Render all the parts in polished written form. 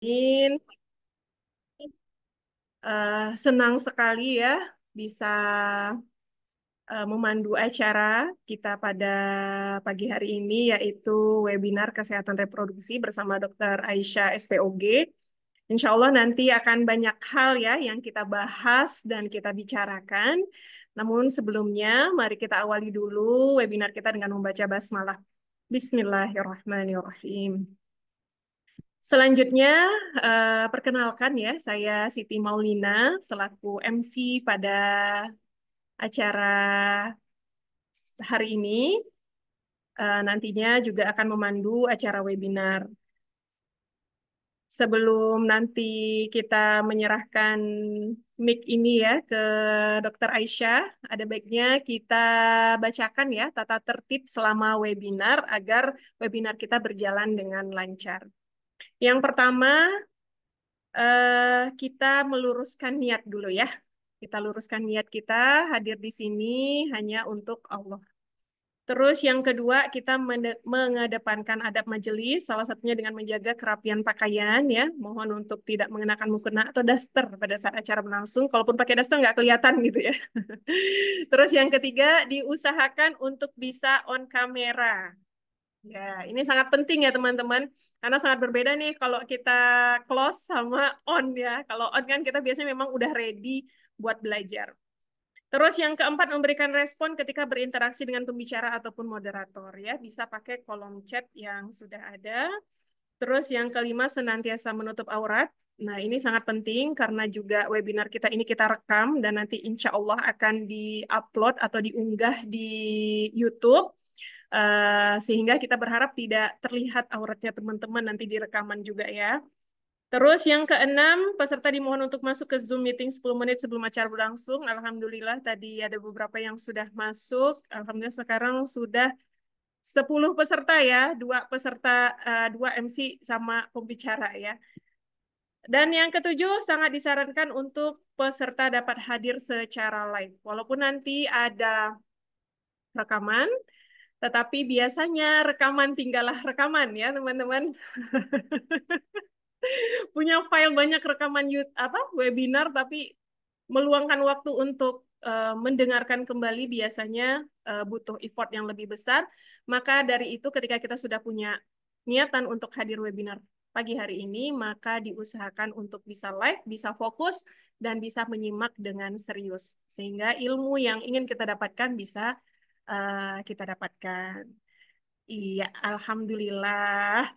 Amin. Senang sekali ya bisa memandu acara kita pada pagi hari ini yaitu webinar kesehatan reproduksi bersama Dr. Aisyah SPOG. Insya Allah nanti akan banyak hal ya yang kita bahas dan kita bicarakan. Namun sebelumnya mari kita awali dulu webinar kita dengan membaca basmalah. Bismillahirrahmanirrahim. Selanjutnya, perkenalkan ya, saya Siti Maulina selaku MC pada acara hari ini. Nantinya juga akan memandu acara webinar. Sebelum nanti kita menyerahkan mic ini ya ke Dr. Aisyah, ada baiknya kita bacakan ya tata tertib selama webinar agar webinar kita berjalan dengan lancar. Yang pertama, kita meluruskan niat dulu ya. Kita luruskan niat kita hadir di sini hanya untuk Allah. Terus yang kedua, kita mengedepankan adab majelis, salah satunya dengan menjaga kerapian pakaian ya. Mohon untuk tidak mengenakan mukena atau daster pada saat acara berlangsung. Kalaupun pakai daster nggak kelihatan gitu ya. Terus yang ketiga, diusahakan untuk bisa on kamera. Ya, ini sangat penting ya teman-teman, karena sangat berbeda nih kalau kita close sama on ya. Kalau on kan kita biasanya memang udah ready buat belajar. Terus yang keempat, memberikan respon ketika berinteraksi dengan pembicara ataupun moderator ya. Bisa pakai kolom chat yang sudah ada. Terus yang kelima, senantiasa menutup aurat. Nah, ini sangat penting karena juga webinar kita ini kita rekam dan nanti insya Allah akan di-upload atau diunggah di YouTube. Sehingga kita berharap tidak terlihat auratnya teman-teman nanti di rekaman juga ya. Terus yang keenam, peserta dimohon untuk masuk ke Zoom meeting 10 menit sebelum acara berlangsung. Alhamdulillah tadi ada beberapa yang sudah masuk. Alhamdulillah sekarang sudah 10 peserta ya, dua peserta, dua MC sama pembicara ya. Dan yang ketujuh, sangat disarankan untuk peserta dapat hadir secara live. Walaupun nanti ada rekaman, tetapi biasanya rekaman tinggallah rekaman ya teman-teman. Punya file banyak rekaman webinar, tapi meluangkan waktu untuk mendengarkan kembali biasanya butuh effort yang lebih besar. Maka dari itu ketika kita sudah punya niatan untuk hadir webinar pagi hari ini, maka diusahakan untuk bisa live, bisa fokus, dan bisa menyimak dengan serius. Sehingga ilmu yang ingin kita dapatkan bisa kita dapatkan. Iya, Alhamdulillah.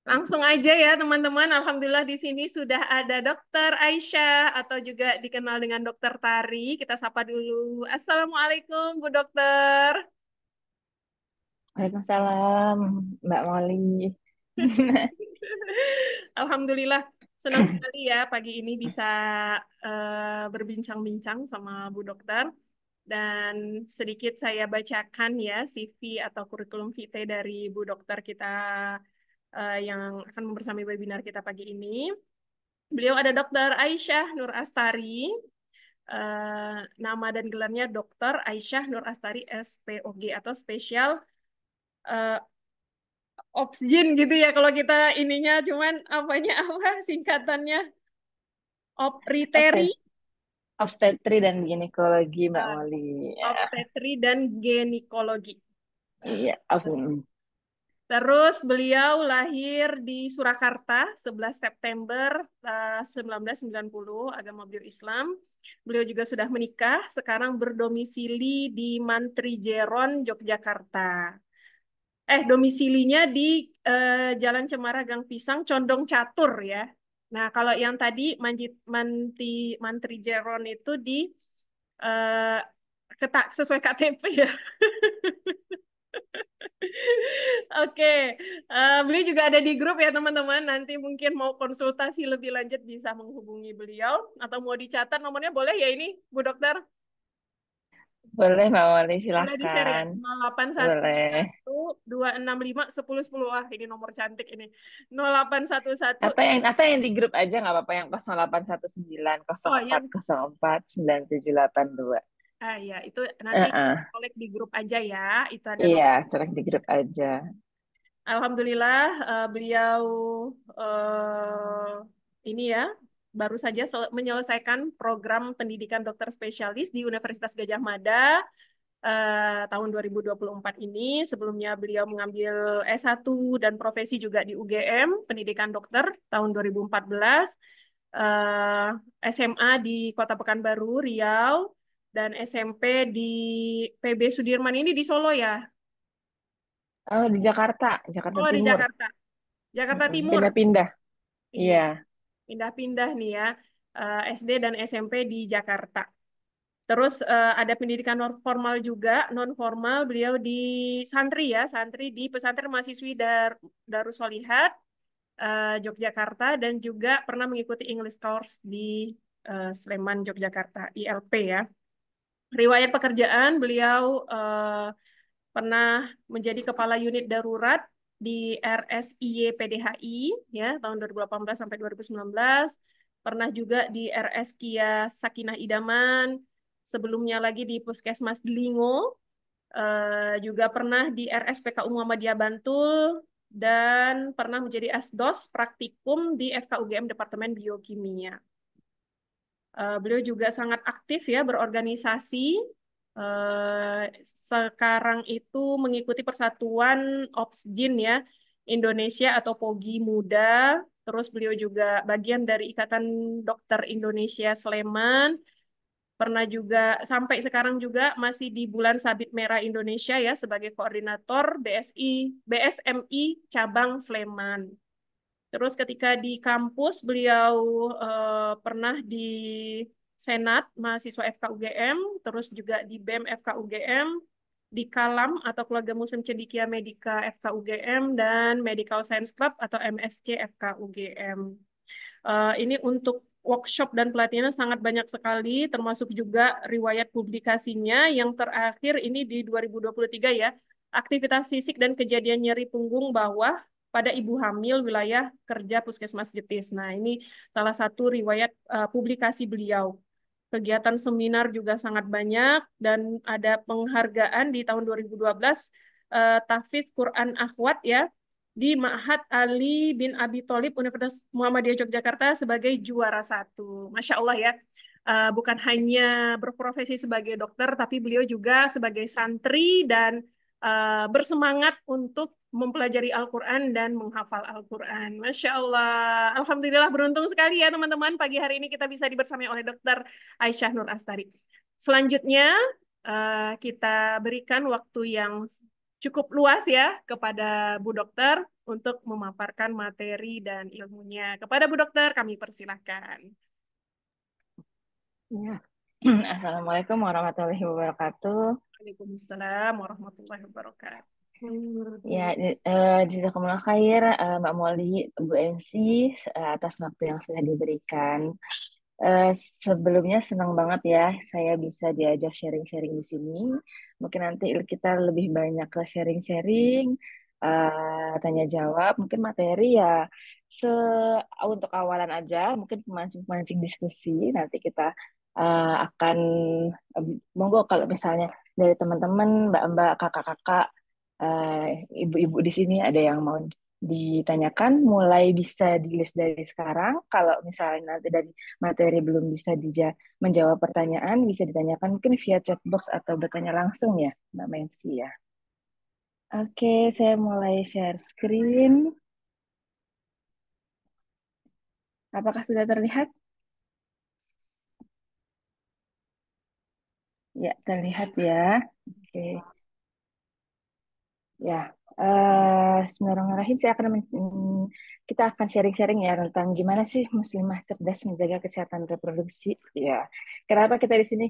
Langsung aja ya teman-teman. Alhamdulillah di sini sudah ada Dokter Aisyah atau juga dikenal dengan Dokter Tari. Kita sapa dulu. Assalamualaikum Bu Dokter. Waalaikumsalam, Mbak Molly. Alhamdulillah senang sekali ya pagi ini bisa berbincang-bincang sama Bu Dokter. Dan sedikit saya bacakan ya CV atau kurikulum vitae dari Bu Dokter kita yang akan membersamai webinar kita pagi ini. Beliau ada Dokter Aisyah Nur Astari. Nama dan gelarnya Dokter Aisyah Nur Astari SPOG atau Spesial uh, Obsgyn gitu ya kalau kita ininya cuman apanya apa singkatannya Opriteri Obstet Obstetri dan ginekologi, Mbak uh, Molly. Ya. Obstetri dan Ginekolog. Iya, Terus beliau lahir di Surakarta 11 September 1990, agama beliau Islam. Beliau juga sudah menikah, sekarang berdomisili di Mantrijeron, Yogyakarta. Domisilinya di Jalan Cemara Gang Pisang, Condong Catur ya. Nah, kalau yang tadi Mantrijeron itu di eh, sesuai KTP ya. Oke, beliau juga ada di grup ya teman-teman. Nanti mungkin mau konsultasi lebih lanjut bisa menghubungi beliau atau mau dicatat nomornya boleh ya ini Bu Dokter. boleh Mbak Molly, Boleh di-share ya. silahkan. Nol delapan satu Boleh. satu dua enam lima sepuluh sepuluh. Wah, ini nomor cantik ini. 0811. Atau yang di grup aja nggak apa-apa, yang 0819 Oh, 04 yang 04 9782. ya itu nanti Heeh. kolek di grup aja ya. Itu ada Iya, nomor. colek di grup aja. Alhamdulillah beliau ini ya, baru saja menyelesaikan program pendidikan dokter spesialis di Universitas Gajah Mada tahun 2024 ini. Sebelumnya beliau mengambil S1 dan profesi juga di UGM, pendidikan dokter tahun 2014. SMA di Kota Pekanbaru, Riau, dan SMP di PB Sudirman ini di Solo ya. Oh, di Jakarta, Jakarta Oh, di Timur. Jakarta. Jakarta Timur. Pindah-pindah. Iya, Iya. pindah-pindah nih ya. SD dan SMP di Jakarta. Terus ada pendidikan non formal juga, non formal beliau di santri ya, santri di pesantren mahasiswi Darus Solihat Yogyakarta dan juga pernah mengikuti English course di Sleman Yogyakarta ILP ya. Riwayat pekerjaan beliau pernah menjadi kepala unit darurat di RSIY PDHI ya tahun 2018 sampai 2019. Pernah juga di RS Kia Sakinah Idaman, sebelumnya lagi di Puskesmas Delingo, juga pernah di RSPKU Muhammadiyah Bantul dan pernah menjadi asdos praktikum di FKUGM Departemen Biokimia. Beliau juga sangat aktif ya berorganisasi. Sekarang itu mengikuti Persatuan Opsjin ya Indonesia atau POGI Muda. Terus beliau juga bagian dari Ikatan Dokter Indonesia Sleman. Pernah juga sampai sekarang juga masih di Bulan Sabit Merah Indonesia ya sebagai koordinator BSMI cabang Sleman. Terus ketika di kampus beliau pernah di Senat mahasiswa FKUGM, terus juga di BEM FKUGM, di Kalam atau Keluarga Muslim Cendikia Medika FKUGM dan Medical Science Club atau MSC FKUGM. Ini untuk workshop dan pelatihan sangat banyak sekali, termasuk juga riwayat publikasinya yang terakhir ini di 2023 ya, aktivitas fisik dan kejadian nyeri punggung bawah pada ibu hamil wilayah kerja Puskesmas Jetis. Nah, ini salah satu riwayat publikasi beliau. Kegiatan seminar juga sangat banyak dan ada penghargaan di tahun 2012 Tahfiz Quran Akhwat ya di Ma'had Ali bin Abi Thalib Universitas Muhammadiyah Yogyakarta sebagai juara satu. Masya Allah ya. Bukan hanya berprofesi sebagai dokter, tapi beliau juga sebagai santri dan bersemangat untuk mempelajari Al-Quran dan menghafal Al-Quran. Masya Allah. Alhamdulillah beruntung sekali ya teman-teman. Pagi hari ini kita bisa dibersamai oleh Dokter Aisyah Nur Astari. Selanjutnya kita berikan waktu yang cukup luas ya kepada Bu Dokter untuk memaparkan materi dan ilmunya. Kepada Bu Dokter kami persilahkan. Ya. Assalamualaikum warahmatullahi wabarakatuh. Waalaikumsalam warahmatullahi Ya, wabarakatuh. jazakumullah khair, Mbak Molly, Bu Ensi, atas waktu yang sudah diberikan. Eh, Sebelumnya senang banget ya saya bisa diajak sharing-sharing di sini. Mungkin nanti kita lebih banyak ke sharing-sharing, tanya jawab, mungkin materi ya se untuk awalan aja, mungkin pemancing-pemancing diskusi. Nanti kita akan monggo kalau misalnya dari teman-teman, mbak-mbak, kakak-kakak, ibu-ibu di sini ada yang mau ditanyakan, mulai bisa di list dari sekarang. Kalau misalnya nanti dari materi belum bisa menjawab pertanyaan, bisa ditanyakan mungkin via chat box atau bertanya langsung ya, Mbak Mensi ya. Oke, saya mulai share screen. Apakah sudah terlihat? Ya, terlihat ya. Oke, ya. Bismillahirrahmanirrahim. Kita akan sharing-sharing ya tentang gimana sih muslimah cerdas menjaga kesehatan reproduksi. Ya, kenapa kita di sini?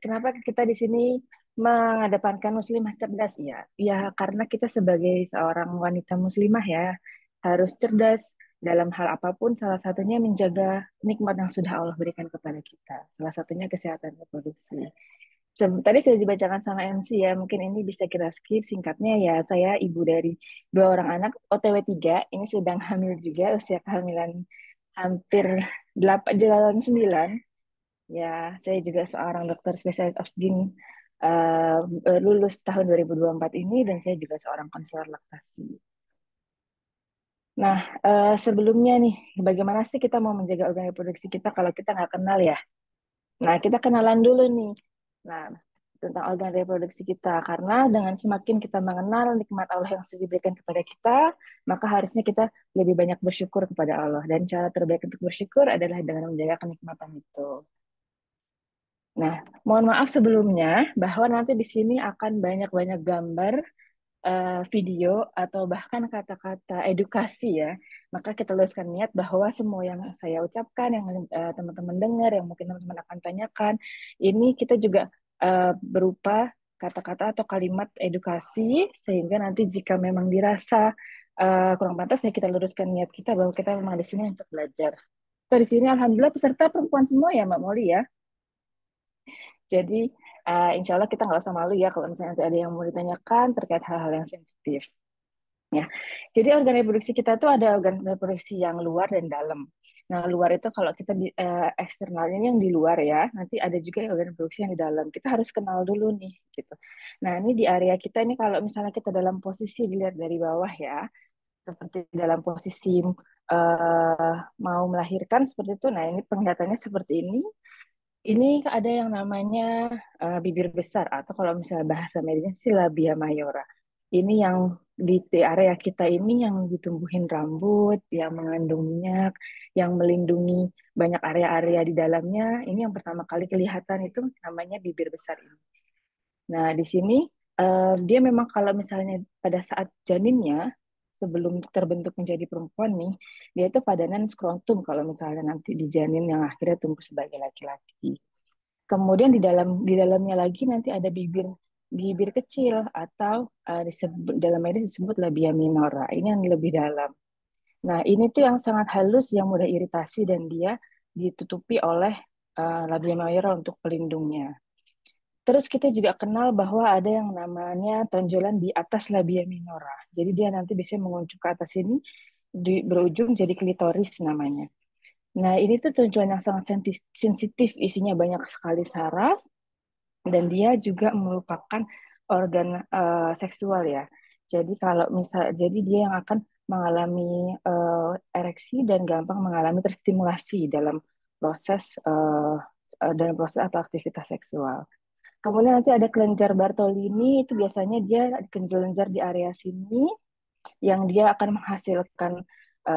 Kenapa kita di sini mengedepankan muslimah cerdas? Ya, ya karena kita sebagai seorang wanita muslimah ya harus cerdas dalam hal apapun. Salah satunya menjaga nikmat yang sudah Allah berikan kepada kita. Salah satunya kesehatan reproduksi. Tadi sudah dibacakan sama MC ya, mungkin ini bisa kita skip singkatnya ya. Saya ibu dari dua orang anak, OTW 3, ini sedang hamil juga, usia kehamilan hampir 8 jalan 9. Ya, saya juga seorang dokter spesialis obstin lulus tahun 2024 ini dan saya juga seorang konselor laktasi. Nah, sebelumnya nih, bagaimana sih kita mau menjaga organ reproduksi kita kalau kita nggak kenal ya? Nah, kita kenalan dulu nih. Nah, tentang organ reproduksi kita. Karena dengan semakin kita mengenal nikmat Allah yang sudah diberikan kepada kita, maka harusnya kita lebih banyak bersyukur kepada Allah. Dan cara terbaik untuk bersyukur adalah dengan menjaga kenikmatan itu. Nah, mohon maaf sebelumnya bahwa nanti di sini akan banyak-banyak gambar, video, atau bahkan kata-kata edukasi ya. Maka kita luruskan niat bahwa semua yang saya ucapkan, yang teman-teman dengar, yang mungkin teman-teman akan tanyakan, ini kita juga berupa kata-kata atau kalimat edukasi, sehingga nanti jika memang dirasa kurang pantas, ya kita luruskan niat kita bahwa kita memang di sini untuk belajar. Kita di sini alhamdulillah peserta perempuan semua ya Mbak Molly ya. Jadi insya Allah kita nggak usah malu ya kalau misalnya nanti ada yang mau ditanyakan terkait hal-hal yang sensitif. Ya, jadi organ reproduksi kita tuh ada organ reproduksi yang luar dan dalam. Nah, luar itu kalau kita eksternalnya yang di luar ya, nanti ada juga organ reproduksi yang di dalam. Kita harus kenal dulu nih, gitu. Nah, ini di area kita ini kalau misalnya kita dalam posisi dilihat dari bawah ya, seperti dalam posisi mau melahirkan seperti itu. Nah, ini penglihatannya seperti ini. Ini ada yang namanya bibir besar atau kalau misalnya bahasa medisnya sih labia mayora. Ini yang di area kita ini yang ditumbuhin rambut, yang mengandung minyak, yang melindungi banyak area-area di dalamnya. Ini yang pertama kali kelihatan itu namanya bibir besar ini. Nah, di sini dia memang kalau misalnya pada saat janinnya sebelum terbentuk menjadi perempuan nih, dia itu padanan skrotum kalau misalnya nanti di janin yang akhirnya tumbuh sebagai laki-laki. Kemudian di dalamnya lagi nanti ada bibir bibir kecil atau dalam medis disebut labia minora. Ini yang lebih dalam. Nah, ini tuh yang sangat halus yang mudah iritasi dan dia ditutupi oleh labia mayora untuk pelindungnya. Terus kita juga kenal bahwa ada yang namanya tonjolan di atas labia minora. Jadi dia nanti biasanya menguncup ke atas ini berujung jadi klitoris namanya. Nah, ini tuh tonjolan yang sangat sensitif, isinya banyak sekali saraf dan dia juga merupakan organ seksual ya. Jadi kalau misal jadi dia yang akan mengalami ereksi dan gampang mengalami terstimulasi dalam proses atau aktivitas seksual. Kemudian nanti ada kelenjar Bartolini, itu biasanya dia kelenjar di area sini yang dia akan menghasilkan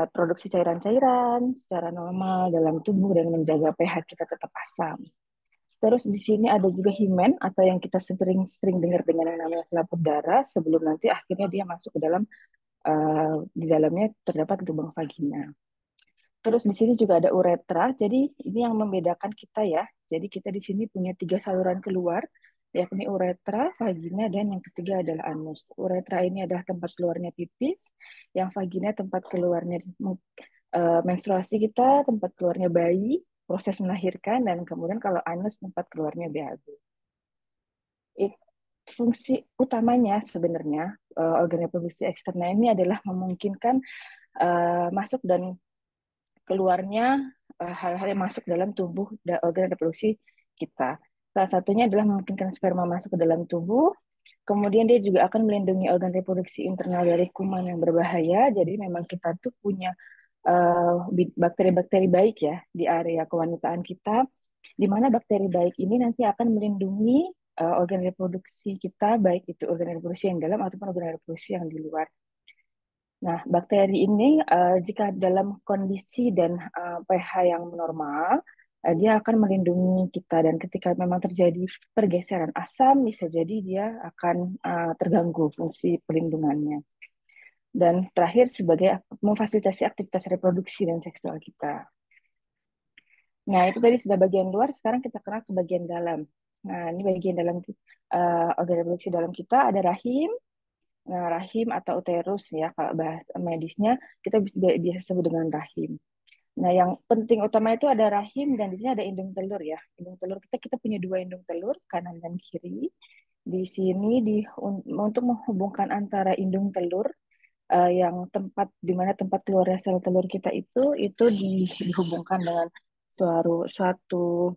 produksi cairan-cairan secara normal dalam tubuh dan menjaga pH kita tetap asam. Terus di sini ada juga himen atau yang kita sering dengar dengan yang namanya selaput darah sebelum nanti akhirnya dia masuk ke dalam di dalamnya terdapat lubang vagina. Terus di sini juga ada uretra. Jadi ini yang membedakan kita ya. Jadi kita di sini punya tiga saluran keluar, yakni uretra, vagina, dan yang ketiga adalah anus. Uretra ini adalah tempat keluarnya pipis, yang vagina tempat keluarnya menstruasi kita, tempat keluarnya bayi, proses melahirkan, dan kemudian kalau anus tempat keluarnya BAB. Fungsi utamanya sebenarnya organ reproduksi eksternal ini adalah memungkinkan masuk dan keluarnya hal-hal yang masuk dalam tubuh organ reproduksi kita. Salah satunya adalah memungkinkan sperma masuk ke dalam tubuh. Kemudian dia juga akan melindungi organ reproduksi internal dari kuman yang berbahaya. Jadi memang kita tuh punya bakteri-bakteri baik ya di area kewanitaan kita, di mana bakteri baik ini nanti akan melindungi organ reproduksi kita, baik itu organ reproduksi yang dalam ataupun organ reproduksi yang di luar. Nah, bakteri ini jika dalam kondisi dan pH yang normal, dia akan melindungi kita dan ketika memang terjadi pergeseran asam, bisa jadi dia akan terganggu fungsi pelindungannya. Dan terakhir sebagai memfasilitasi aktivitas reproduksi dan seksual kita. Nah, itu tadi sudah bagian luar, sekarang kita kenal ke bagian dalam. Nah, ini bagian dalam organ reproduksi dalam kita ada rahim. Nah, rahim atau uterus ya, kalau bahasa medisnya kita biasa sebut dengan rahim. Nah, yang penting utama itu ada rahim dan di sini ada indung telur ya. Indung telur kita punya dua indung telur, kanan dan kiri. Di sini untuk menghubungkan antara indung telur yang di mana tempat keluarnya sel telur kita itu dihubungkan dengan suatu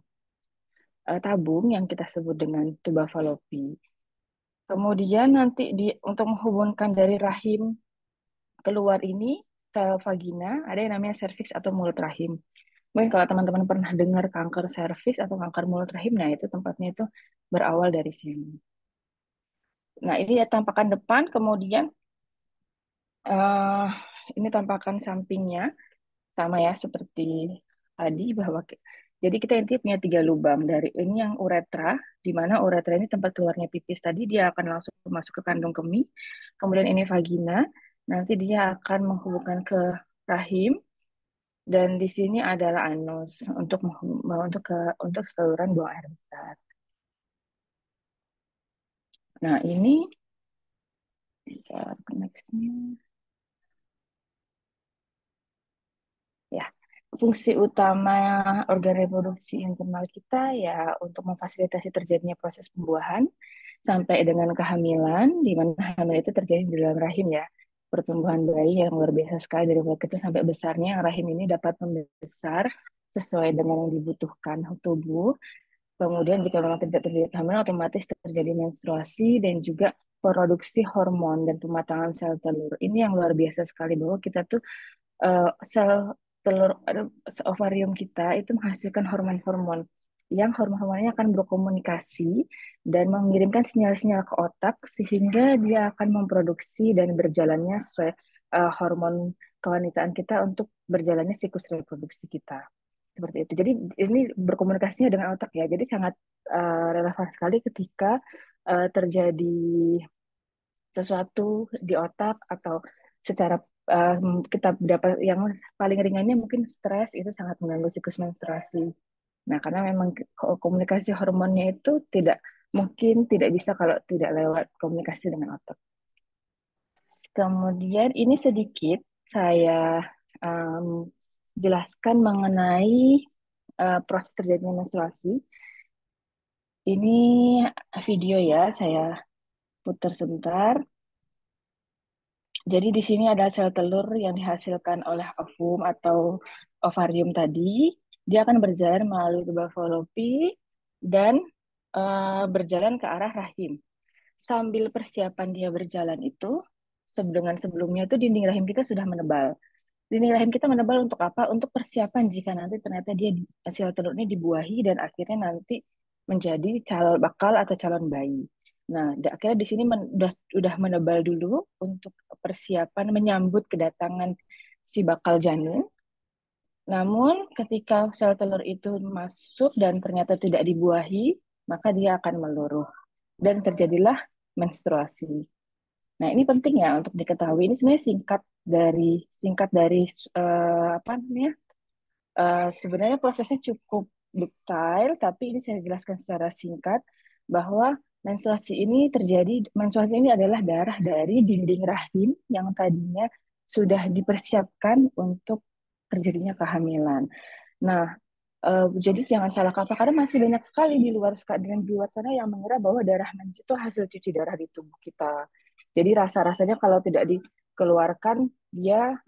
tabung yang kita sebut dengan tuba falopi. Kemudian nanti untuk menghubungkan dari rahim keluar ini vagina, ada yang namanya serviks atau mulut rahim. Mungkin kalau teman-teman pernah dengar kanker serviks atau kanker mulut rahim, nah itu tempatnya itu berawal dari sini. Nah, ini ya tampakan depan, kemudian eh ini tampakan sampingnya, sama ya seperti tadi bahwa jadi kita intinya punya 3 lubang. Dari ini yang uretra, di mana uretra ini tempat keluarnya pipis tadi, dia akan langsung masuk ke kandung kemih. Kemudian ini vagina, nanti dia akan menghubungkan ke rahim, dan di sini adalah anus untuk untuk saluran buang air besar. Nah, ini ya, nextnya. Ya, fungsi utama organ reproduksi internal kita ya untuk memfasilitasi terjadinya proses pembuahan sampai dengan kehamilan, di mana hamil itu terjadi di dalam rahim ya. Pertumbuhan bayi yang luar biasa sekali dari mulai kecil sampai besarnya, rahim ini dapat membesar sesuai dengan yang dibutuhkan tubuh. Kemudian jika memang tidak terjadi kehamilan, otomatis terjadi menstruasi dan juga produksi hormon dan pematangan sel telur. Ini yang luar biasa sekali bahwa kita tuh sel telur ovarium kita itu menghasilkan hormon-hormon yang hormon-hormonnya akan berkomunikasi dan mengirimkan sinyal-sinyal ke otak sehingga dia akan memproduksi dan berjalannya sesuai hormon kewanitaan kita untuk berjalannya siklus reproduksi kita. Seperti itu. Jadi ini berkomunikasinya dengan otak ya. Jadi sangat relevan sekali ketika terjadi sesuatu di otak atau secara kita dapat yang paling ringannya mungkin stres itu sangat mengganggu siklus menstruasi. Nah, karena memang komunikasi hormonnya itu tidak bisa kalau tidak lewat komunikasi dengan otak. Kemudian ini sedikit saya um, jelaskan mengenai proses terjadinya menstruasi. Ini video ya, saya putar sebentar. Jadi di sini ada sel telur yang dihasilkan oleh ovum atau ovarium tadi. Dia akan berjalan melalui tuba fallopi dan berjalan ke arah rahim. Sambil persiapan dia berjalan itu, dengan sebelumnya itu dinding rahim kita sudah menebal. Dinding rahim kita menebal untuk apa? Untuk persiapan jika nanti ternyata sel telurnya dibuahi dan akhirnya nanti menjadi bakal atau calon bayi. Nah, akhirnya di sini udah menebal dulu untuk persiapan menyambut kedatangan si bakal janin. Namun ketika sel telur itu masuk dan ternyata tidak dibuahi, maka dia akan meluruh dan terjadilah menstruasi. Nah, ini penting ya untuk diketahui. Ini sebenarnya singkat dari apa namanya? Sebenarnya prosesnya cukup detail, tapi ini saya jelaskan secara singkat bahwa menstruasi ini adalah darah dari dinding rahim yang tadinya sudah dipersiapkan untuk terjadinya kehamilan. Nah, jadi jangan salah kaprah karena masih banyak sekali di luar sana yang mengira bahwa darah mens itu hasil cuci darah di tubuh kita. Jadi rasa-rasanya kalau tidak dikeluarkan dia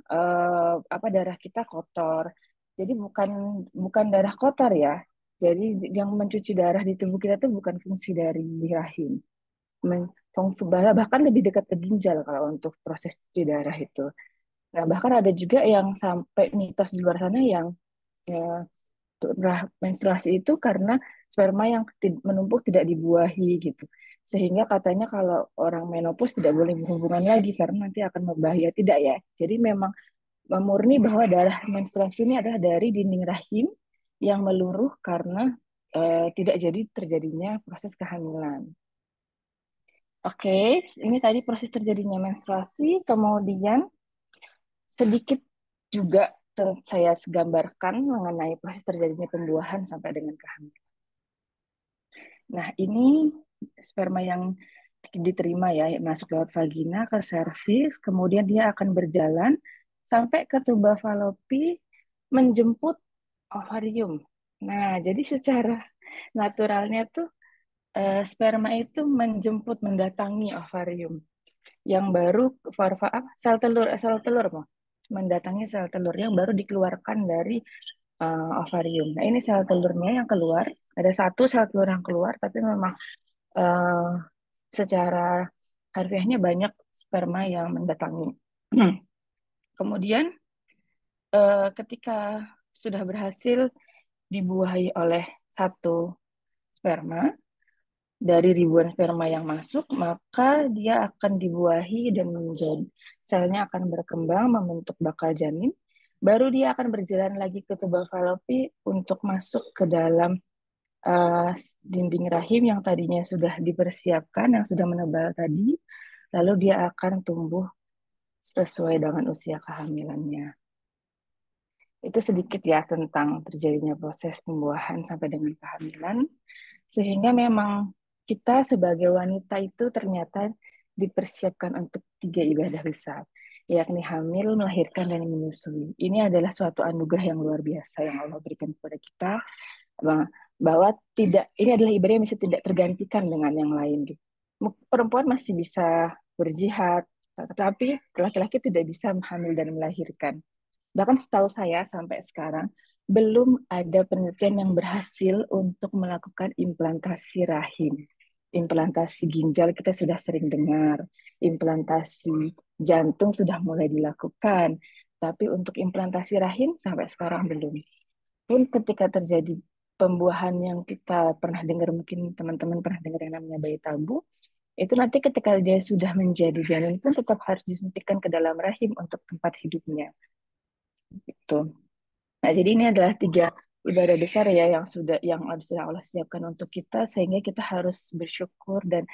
darah kita kotor. Jadi bukan bukan darah kotor ya. Jadi yang mencuci darah di tubuh kita itu bukan fungsi dari rahim. Fungsi bahkan lebih dekat ke ginjal kalau untuk proses cuci darah itu. Nah, bahkan ada juga yang sampai mitos di luar sana yang ya, menstruasi itu karena sperma yang menumpuk tidak dibuahi gitu. Sehingga katanya kalau orang menopause tidak boleh berhubungan lagi karena nanti akan berbahaya. Tidak ya. Jadi memang murni bahwa darah menstruasi ini adalah dari dinding rahim yang meluruh karena tidak jadi terjadinya proses kehamilan. Oke, ini tadi proses terjadinya menstruasi, kemudian sedikit juga saya gambarkan mengenai proses terjadinya pembuahan sampai dengan kehamilan. Nah, ini sperma yang diterima ya, masuk lewat vagina ke serviks, kemudian dia akan berjalan sampai ke tuba fallopi menjemput ovarium. Nah, jadi secara naturalnya tuh sperma itu mendatangi ovarium yang baru sel telur mau mendatangi sel telur yang baru dikeluarkan dari ovarium. Nah, ini sel telurnya yang keluar. Ada satu sel telur yang keluar, tapi memang eh, secara harfiahnya banyak sperma yang mendatangi. Kemudian ketika sudah berhasil dibuahi oleh satu sperma, dari ribuan sperma yang masuk, maka dia akan dibuahi dan menjadi selnya akan berkembang membentuk bakal janin. Baru dia akan berjalan lagi ke tubal falopi untuk masuk ke dalam eh, dinding rahim yang tadinya sudah dipersiapkan, yang sudah menebal tadi. Lalu dia akan tumbuh sesuai dengan usia kehamilannya. Itu sedikit ya tentang terjadinya proses pembuahan sampai dengan kehamilan. Sehingga memang kita sebagai wanita itu ternyata dipersiapkan untuk tiga ibadah besar, yakni hamil, melahirkan, dan menyusui. Ini adalah suatu anugerah yang luar biasa yang Allah berikan kepada kita, bahwa tidak ini adalah ibadah yang bisa tidak tergantikan dengan yang lain gitu. Perempuan masih bisa berjihad, tetapi laki-laki tidak bisa hamil dan melahirkan. Bahkan setahu saya sampai sekarang belum ada penelitian yang berhasil untuk melakukan implantasi rahim. Implantasi ginjal kita sudah sering dengar, implantasi jantung sudah mulai dilakukan, tapi untuk implantasi rahim sampai sekarang belum. Pun ketika terjadi pembuahan yang kita pernah dengar, mungkin teman-teman pernah dengar yang namanya bayi tabung, itu nanti ketika dia sudah menjadi janin pun tetap harus disuntikkan ke dalam rahim untuk tempat hidupnya. Gitu. Nah, jadi ini adalah tiga ibadah besar ya yang sudah Allah siapkan untuk kita, sehingga kita harus bersyukur dan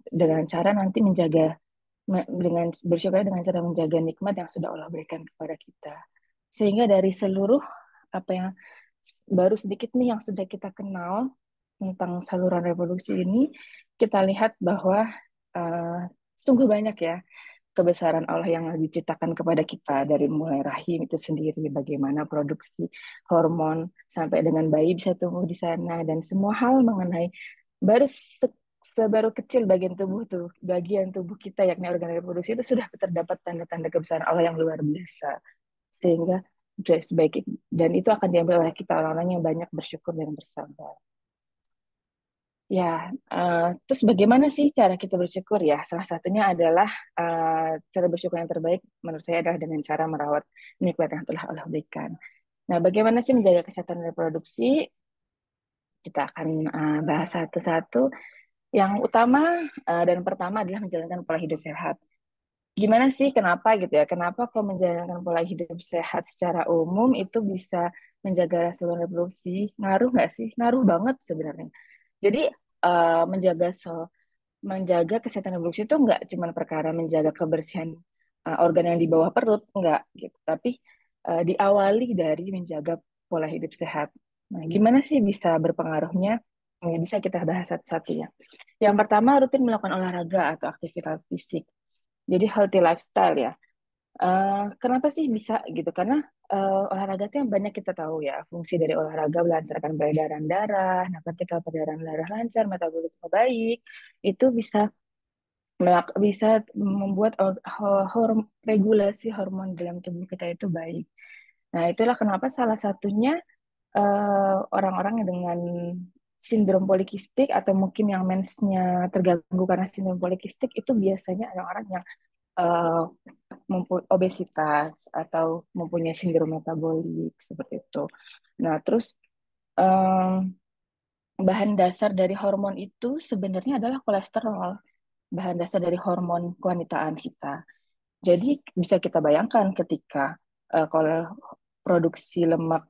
dengan cara nanti dengan bersyukur dengan cara menjaga nikmat yang sudah Allah berikan kepada kita. Sehingga dari seluruh apa yang baru sedikit nih yang sudah kita kenal tentang saluran reproduksi ini, kita lihat bahwa uh, sungguh banyak ya kebesaran Allah yang diciptakan kepada kita, dari mulai rahim itu sendiri, bagaimana produksi hormon sampai dengan bayi bisa tumbuh di sana, dan semua hal mengenai baru sebaru kecil bagian tubuh kita yakni organ reproduksi itu sudah terdapat tanda-tanda kebesaran Allah yang luar biasa, sehingga sebaik dan itu akan diambil oleh kita orang-orang yang banyak bersyukur dan bersabar. Ya, terus bagaimana sih cara kita bersyukur ya? Salah satunya adalah cara bersyukur yang terbaik menurut saya adalah dengan cara merawat nikmat yang telah Allah berikan. Nah, bagaimana sih menjaga kesehatan reproduksi? Kita akan bahas satu-satu. Yang utama dan pertama adalah menjalankan pola hidup sehat. Gimana sih, kenapa gitu ya? Kenapa kalau menjalankan pola hidup sehat secara umum itu bisa menjaga saluran reproduksi? Ngaruh nggak sih? Ngaruh banget sebenarnya. Jadi menjaga kesehatan reproduksi itu nggak cuma perkara menjaga kebersihan organ yang di bawah perut, nggak gitu. Tapi diawali dari menjaga pola hidup sehat. Nah, gimana sih bisa berpengaruhnya? Bisa kita bahas satu-satu ya. Yang pertama, rutin melakukan olahraga atau aktivitas fisik. Jadi healthy lifestyle ya. Kenapa sih bisa gitu? Karena olahraga itu yang banyak kita tahu ya. Fungsi dari olahraga melancarkan peredaran darah. Nah, ketika peredaran darah lancar, metabolisme baik, itu bisa membuat regulasi hormon dalam tubuh kita itu baik. Nah, itulah kenapa salah satunya orang-orang yang dengan sindrom polikistik atau mungkin yang mensnya terganggu karena sindrom polikistik itu biasanya orang-orang yang eh, obesitas atau mempunyai sindrom metabolik seperti itu. Nah, terus em, bahan dasar dari hormon itu sebenarnya adalah kolesterol, bahan dasar dari hormon kewanitaan kita. Jadi bisa kita bayangkan ketika kalau produksi lemak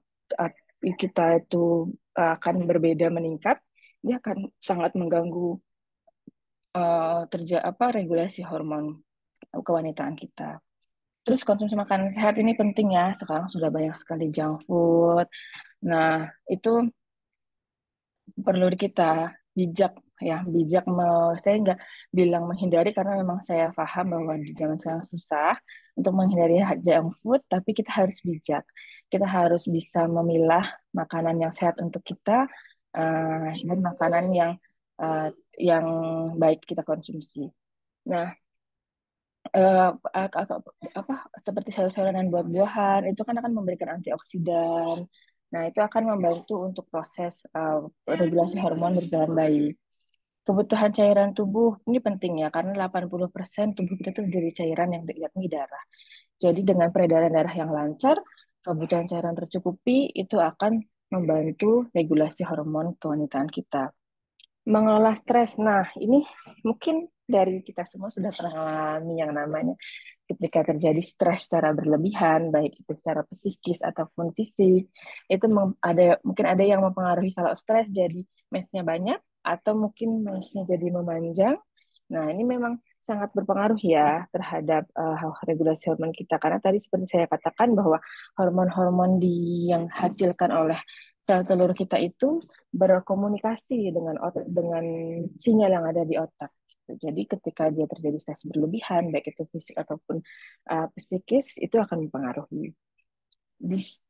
kita itu akan berbeda meningkat, dia akan sangat mengganggu regulasi hormon kewanitaan kita. Terus konsumsi makanan sehat ini penting ya. Sekarang sudah banyak sekali junk food. Nah, itu perlu kita bijak ya, saya nggak bilang menghindari karena memang saya paham bahwa di zaman sekarang susah untuk menghindari junk food, tapi kita harus bijak. Kita harus bisa memilah makanan yang sehat untuk kita dan makanan uh, yang baik kita konsumsi. Nah, eh, apa seperti sayur-sayuran dan buah-buahan itu kan akan memberikan antioksidan. Nah, itu akan membantu untuk proses regulasi hormon berjalan baik. Kebutuhan cairan tubuh ini penting ya karena 80% tubuh kita itu dari cairan yang yakni darah. Jadi dengan peredaran darah yang lancar, kebutuhan cairan tercukupi itu akan membantu regulasi hormon kewanitaan kita. Mengelola stres. Nah, ini mungkin dari kita semua sudah pernah mengalami yang namanya ketika terjadi stres secara berlebihan, baik itu secara psikis ataupun fisik, itu mungkin ada yang mempengaruhi kalau stres jadi mensnya banyak atau mungkin mensnya jadi memanjang. Nah, ini memang sangat berpengaruh ya terhadap regulasi hormon kita karena tadi seperti saya katakan bahwa hormon-hormon yang hasilkan oleh sel telur kita itu berkomunikasi dengan otak, dengan sinyal yang ada di otak. Jadi ketika dia terjadi stres berlebihan, baik itu fisik ataupun psikis, itu akan mempengaruhi.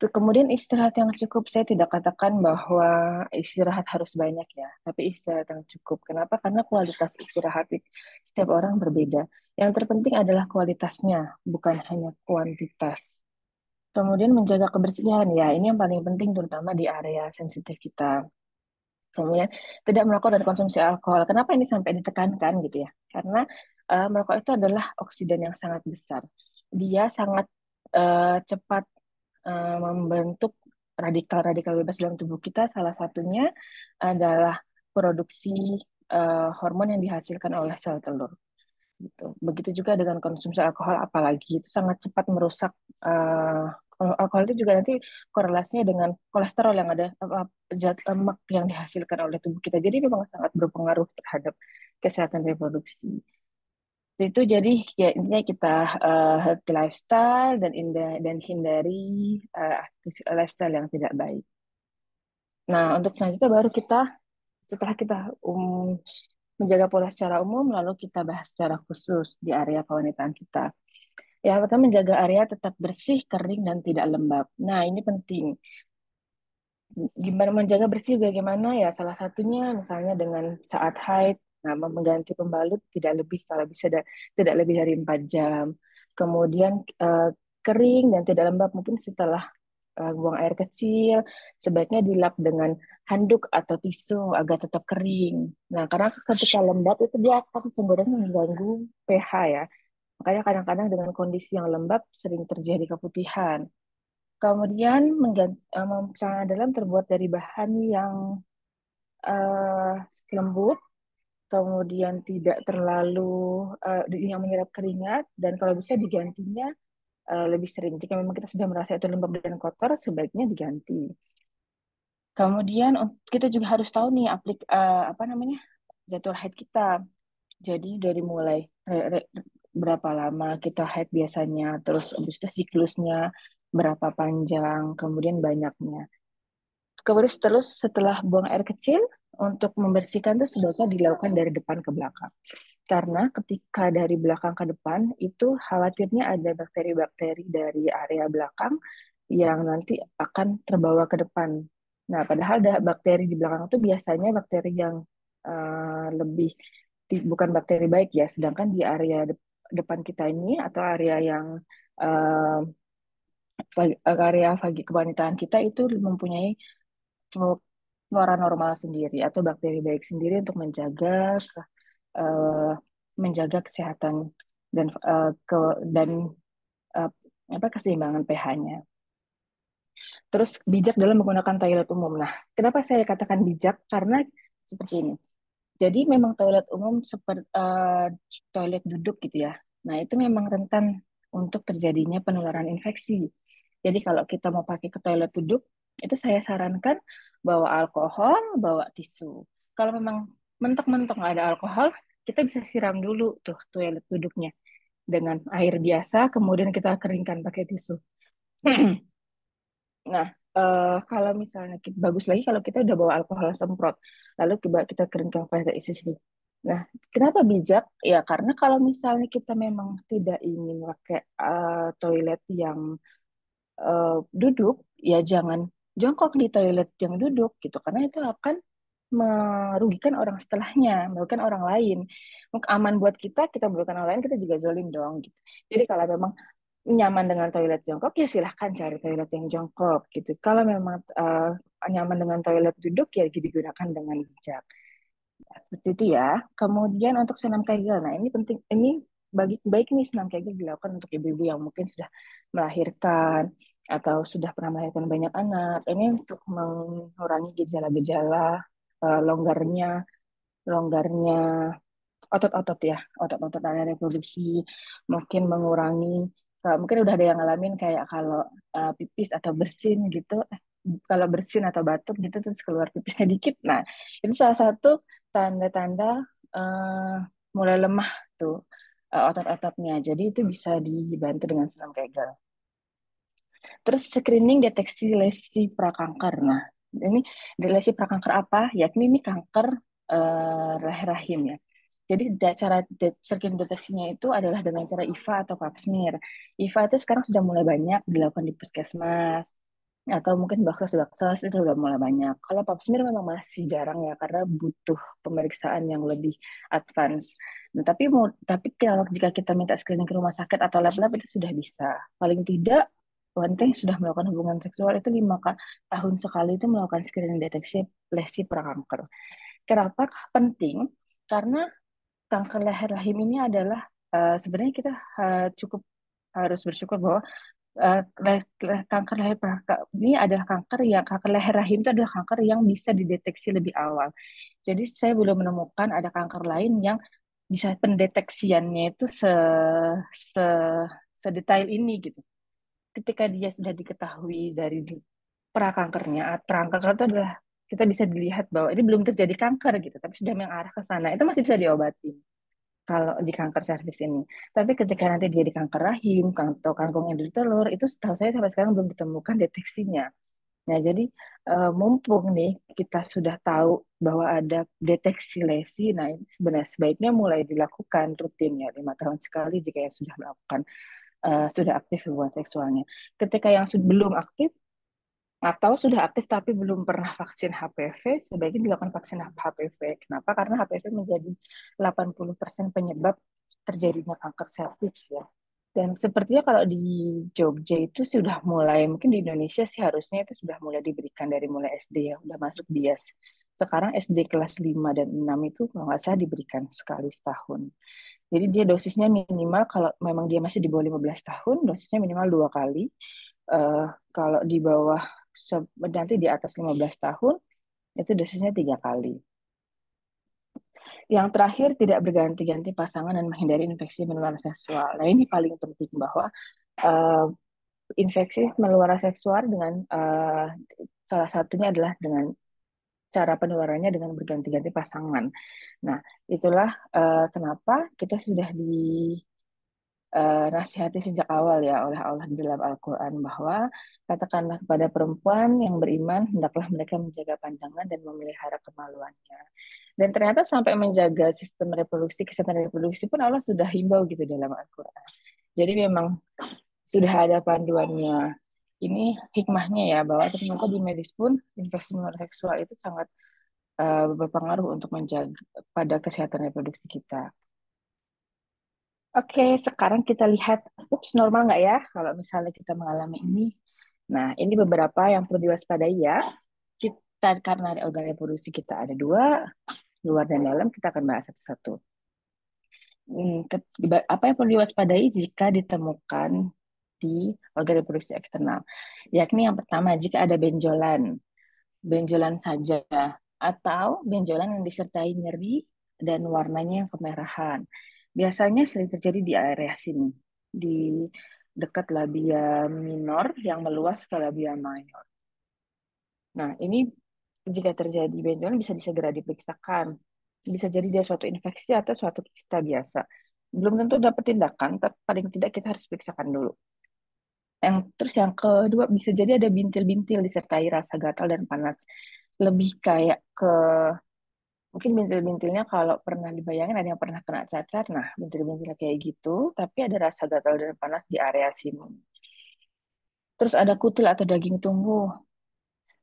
Kemudian istirahat yang cukup, saya tidak katakan bahwa istirahat harus banyak ya, tapi istirahat yang cukup. Kenapa? Karena kualitas istirahat setiap orang berbeda. Yang terpenting adalah kualitasnya, bukan hanya kuantitas. Kemudian menjaga kebersihan, ya ini yang paling penting terutama di area sensitif kita. Kemudian tidak merokok dan konsumsi alkohol. Kenapa ini sampai ditekankan gitu ya? Karena merokok itu adalah oksidan yang sangat besar. Dia sangat cepat membentuk radikal-radikal bebas dalam tubuh kita. Salah satunya adalah produksi hormon yang dihasilkan oleh sel telur. Gitu. Begitu juga dengan konsumsi alkohol, apalagi itu sangat cepat merusak. Kalau alkohol itu juga nanti korelasinya dengan kolesterol yang ada, zat lemak yang dihasilkan oleh tubuh kita. Jadi memang sangat berpengaruh terhadap kesehatan reproduksi. Itu jadi ya intinya kita healthy lifestyle dan hindari lifestyle yang tidak baik. Nah, untuk selanjutnya baru kita setelah kita menjaga pola secara umum, lalu kita bahas secara khusus di area kewanitaan kita. Yang pertama, menjaga area tetap bersih, kering, dan tidak lembab. Nah, ini penting. Gimana menjaga bersih bagaimana ya? Salah satunya misalnya dengan saat haid, nah mengganti pembalut tidak lebih kalau bisa tidak lebih dari 4 jam. Kemudian kering dan tidak lembab mungkin setelah buang air kecil, sebaiknya dilap dengan handuk atau tisu agar tetap kering. Nah, karena ketika lembab itu dia akan cenderung mengganggu pH ya. Makanya kadang-kadang dengan kondisi yang lembab sering terjadi keputihan. Kemudian celana dalam terbuat dari bahan yang eh, lembut, kemudian tidak terlalu yang menyerap keringat, dan kalau bisa digantinya lebih sering. Jika memang kita sudah merasa itu lembab dan kotor, sebaiknya diganti. Kemudian kita juga harus tahu nih apa namanya jadwal haid kita. Jadi dari mulai berapa lama kita haid biasanya, terus habis itu siklusnya berapa panjang, kemudian banyaknya. Kemudian terus setelah buang air kecil, untuk membersihkan itu sebaiknya dilakukan dari depan ke belakang. Karena ketika dari belakang ke depan, itu khawatirnya ada bakteri-bakteri dari area belakang yang nanti akan terbawa ke depan. Nah, padahal ada bakteri di belakang itu biasanya bakteri yang lebih bukan bakteri baik ya, sedangkan di area depan kita ini atau area yang eh, area fagi kewanitaan kita itu mempunyai flora normal sendiri atau bakteri baik sendiri untuk eh, menjaga kesehatan dan dan eh, apa keseimbangan pH-nya. Terus bijak dalam menggunakan toilet umum. Nah, kenapa saya katakan bijak? Karena seperti ini. Jadi memang toilet umum seperti toilet duduk gitu ya. Nah, itu memang rentan untuk terjadinya penularan infeksi. Jadi kalau kita mau pakai ke toilet duduk, itu saya sarankan bawa alkohol, bawa tisu. Kalau memang mentok-mentok nggak ada alkohol, kita bisa siram dulu tuh toilet duduknya dengan air biasa, kemudian kita keringkan pakai tisu. Nah, kalau misalnya bagus lagi kalau kita udah bawa alkohol semprot, lalu kita keringkan pakai tisu. Nah, kenapa bijak? Ya karena kalau misalnya kita memang tidak ingin pakai toilet yang duduk, ya jangan jongkok di toilet yang duduk gitu, karena itu akan merugikan orang setelahnya, merugikan orang lain. Mungkin aman buat kita, kita merugikan orang lain, kita juga zalim dong gitu. Jadi kalau memang nyaman dengan toilet jongkok, ya silahkan cari toilet yang jongkok gitu. Kalau memang nyaman dengan toilet duduk, ya digunakan dengan bijak. Seperti itu ya. Kemudian untuk senam Kegel, nah ini penting, ini bagi baik nih senam kegel dilakukan untuk ibu-ibu yang mungkin sudah melahirkan atau sudah pernah melahirkan banyak anak. Ini untuk mengurangi gejala-gejala longgarnya longgarnya otot-otot ya, otot-otot area reproduksi, mungkin mengurangi, mungkin udah ada yang ngalamin kayak kalau pipis atau bersin gitu, kalau bersin atau batuk gitu terus keluar pipisnya dikit, nah itu salah satu tanda-tanda eh, mulai lemah tuh otot-ototnya, jadi itu bisa dibantu dengan senam kegel. Terus screening deteksi lesi prakanker. Nah, ini lesi prakanker apa? Yakni ini kanker rahim ya. Jadi cara screening deteksinya itu adalah dengan cara IVA atau pap smear. IVA itu sekarang sudah mulai banyak dilakukan di puskesmas atau mungkin baksos-baksos itu udah mulai banyak. Kalau pap smear memang masih jarang ya karena butuh pemeriksaan yang lebih advance. Nah, tapi kalau jika kita minta screening ke rumah sakit atau lab-lab itu sudah bisa. Paling tidak wanita yang sudah melakukan hubungan seksual itu 5 tahun sekali itu melakukan screening deteksi lesi prakanker. Kenapa penting? Karena kanker leher rahim ini adalah sebenarnya kita cukup harus bersyukur bahwa kanker leher ini adalah kanker leher rahim itu adalah kanker yang bisa dideteksi lebih awal. Jadi saya belum menemukan ada kanker lain yang bisa pendeteksiannya itu se sedetail ini gitu. Ketika dia sudah diketahui dari prakankernya, prakanker itu adalah kita bisa dilihat bahwa ini belum terjadi kanker gitu, tapi sudah mengarah ke sana, itu masih bisa diobati kalau di kanker serviks ini. Tapi ketika nanti dia di kanker rahim, atau kangkung yang dari telur, itu setahu saya sampai sekarang belum ditemukan deteksinya. Nah, jadi mumpung nih kita sudah tahu bahwa ada deteksi lesi, nah ini sebenarnya sebaiknya mulai dilakukan rutin ya 5 tahun sekali jika yang sudah melakukan sudah aktif hubungan seksualnya. Ketika yang belum aktif atau sudah aktif tapi belum pernah vaksin HPV, sebaiknya dilakukan vaksin HPV. Kenapa? Karena HPV menjadi 80% penyebab terjadinya kanker serviks ya. Dan sepertinya kalau di Jogja itu sudah mulai, mungkin di Indonesia sih harusnya itu sudah mulai diberikan dari mulai SD ya, udah masuk bias. Sekarang SD kelas 5 dan 6 itu kalau nggak salah diberikan sekali setahun. Jadi dia dosisnya minimal kalau memang dia masih di bawah 15 tahun, dosisnya minimal 2 kali. Eh, Kalau di bawah nanti di atas 15 tahun, itu dosisnya 3 kali. Yang terakhir, tidak berganti-ganti pasangan dan menghindari infeksi menular seksual. Nah, ini paling penting bahwa eh, infeksi menular seksual dengan salah satunya adalah dengan cara penularannya dengan berganti-ganti pasangan. Nah, itulah kenapa kita sudah nasihati sejak awal ya oleh Allah di dalam Al-Quran bahwa katakanlah kepada perempuan yang beriman hendaklah mereka menjaga pandangan dan memelihara kemaluannya. Dan ternyata sampai menjaga sistem reproduksi, kesehatan reproduksi pun Allah sudah himbau gitu dalam Al-Quran. Jadi memang sudah ada panduannya. Ini hikmahnya ya bahwa ternyata di medis pun infeksi menular seksual itu sangat berpengaruh untuk menjaga pada kesehatan reproduksi kita. Oke, sekarang kita lihat, normal nggak ya kalau misalnya kita mengalami ini? Nah, ini beberapa yang perlu diwaspadai ya. Kita karena organ reproduksi kita ada dua, luar dan dalam, kita akan bahas satu-satu. Apa yang perlu diwaspadai jika ditemukan di organ reproduksi eksternal? Yakni yang pertama, jika ada benjolan, benjolan saja, atau benjolan yang disertai nyeri dan warnanya yang kemerahan. Biasanya sering terjadi di area sini, di dekat labia minor yang meluas ke labia minor. Nah, ini jika terjadi benjolan bisa disegera diperiksakan. Bisa jadi dia suatu infeksi atau suatu kista biasa. Belum tentu dapat tindakan, tapi paling tidak kita harus periksakan dulu. Terus yang kedua bisa jadi ada bintil-bintil disertai rasa gatal dan panas. Lebih kayak ke mungkin bintil-bintilnya kalau pernah dibayangin ada yang pernah kena cacar, nah bintil-bintil kayak gitu, tapi ada rasa gatal dan panas di area sini. Terus ada kutil atau daging tumbuh,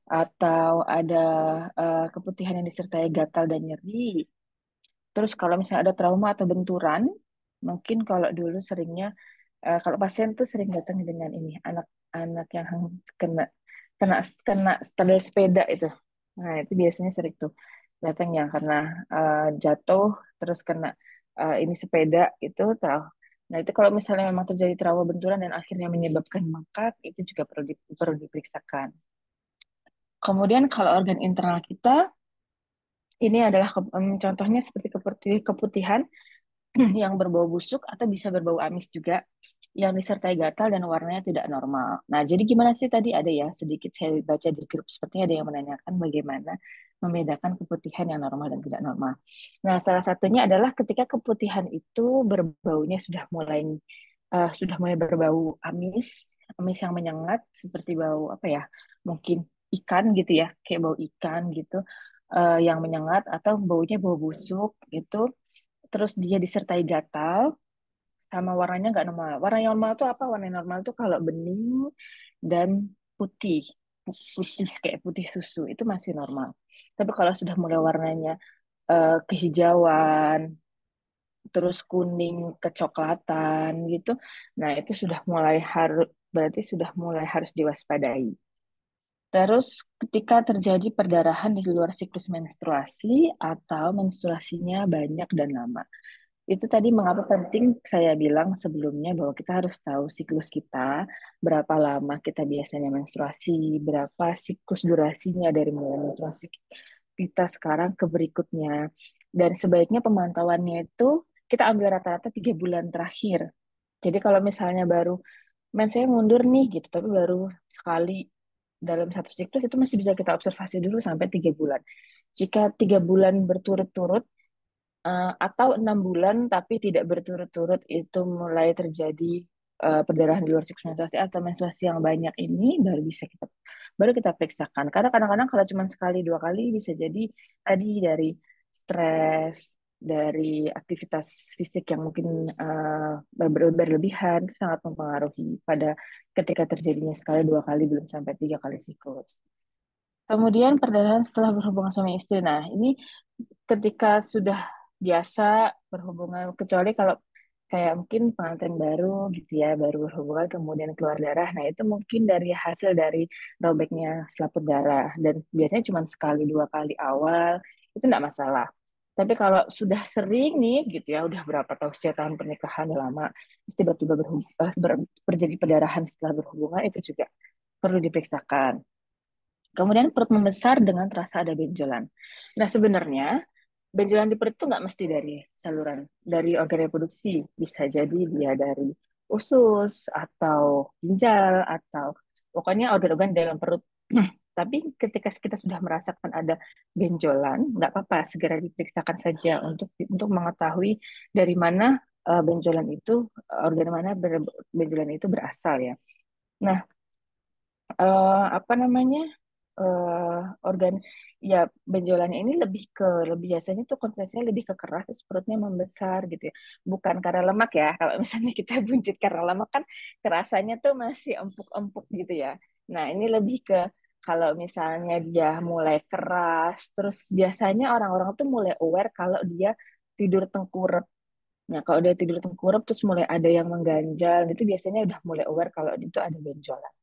atau ada keputihan yang disertai gatal dan nyeri. Terus kalau misalnya ada trauma atau benturan, mungkin kalau dulu seringnya, kalau pasien tuh sering datang dengan ini, anak-anak yang kena kena kena setelah sepeda itu. Nah, itu biasanya sering tuh datang yang karena jatuh terus kena ini sepeda itu tahu. Nah, itu kalau misalnya memang terjadi trauma benturan dan akhirnya menyebabkan bengkak, itu juga perlu diperiksakan. Kemudian kalau organ internal kita, ini adalah contohnya seperti keputihan yang berbau busuk atau bisa berbau amis juga, yang disertai gatal dan warnanya tidak normal. Nah, jadi gimana sih tadi ada ya sedikit saya baca di grup sepertinya ada yang menanyakan bagaimana membedakan keputihan yang normal dan tidak normal. Nah, salah satunya adalah ketika keputihan itu berbaunya sudah mulai berbau amis, amis yang menyengat seperti bau apa ya? Mungkin ikan gitu ya, kayak bau ikan gitu yang menyengat atau baunya bau busuk gitu. Terus dia disertai gatal sama warnanya nggak normal. Warna yang normal tuh apa? Warna yang normal tuh kalau bening dan putih, putih kayak putih susu itu masih normal. Tapi kalau sudah mulai warnanya kehijauan, terus kuning kecoklatan gitu, nah itu sudah mulai harus berarti sudah mulai harus diwaspadai. Terus ketika terjadi perdarahan di luar siklus menstruasi atau menstruasinya banyak dan lama. Itu tadi mengapa penting saya bilang sebelumnya bahwa kita harus tahu siklus kita, berapa lama kita biasanya menstruasi, berapa siklus durasinya dari mulai menstruasi kita sekarang ke berikutnya. Dan sebaiknya pemantauannya itu kita ambil rata-rata 3 bulan terakhir. Jadi kalau misalnya baru saya mundur nih gitu, tapi baru sekali dalam satu siklus itu masih bisa kita observasi dulu sampai 3 bulan. Jika 3 bulan berturut-turut atau 6 bulan tapi tidak berturut-turut itu mulai terjadi perdarahan di luar siklus menstruasi atau menstruasi yang banyak ini baru kita periksakan. Karena kadang-kadang kalau cuma sekali dua kali bisa jadi tadi dari stres, dari aktivitas fisik yang mungkin berlebihan itu sangat mempengaruhi pada ketika terjadinya sekali dua kali belum sampai 3 kali siklus. Kemudian perdarahan setelah berhubungan suami istri. Nah, ini ketika sudah biasa berhubungan, kecuali kalau kayak mungkin pengantin baru gitu ya, baru berhubungan kemudian keluar darah. Nah, itu mungkin dari hasil dari robeknya selaput darah. Dan biasanya cuma sekali dua kali awal, itu enggak masalah. Tapi kalau sudah sering nih gitu ya, udah berapa tahun usia tahun pernikahan udah lama, terus tiba-tiba terjadi perdarahan setelah berhubungan, itu juga perlu diperiksakan. Kemudian perut membesar dengan terasa ada benjolan. Nah, sebenarnya benjolan di perut itu nggak mesti dari saluran, dari organ reproduksi. Bisa jadi dia dari usus atau ginjal atau pokoknya organ-organ dalam perut. Tapi ketika kita sudah merasakan ada benjolan, nggak apa-apa, segera diperiksakan saja untuk mengetahui dari mana benjolan itu, organ mana benjolan itu berasal ya. Nah, apa namanya eh organ ya benjolannya ini lebih biasanya tuh konsistensinya lebih ke keras terus perutnya membesar gitu ya, bukan karena lemak ya. Kalau misalnya kita buncit karena lemak kan kerasanya tuh masih empuk-empuk gitu ya. Nah, ini lebih ke kalau misalnya dia mulai keras terus biasanya orang-orang tuh mulai aware kalau dia tidur tengkurap. Nah, kalau dia tidur tengkurap terus mulai ada yang mengganjal itu biasanya udah mulai aware kalau itu ada benjolan.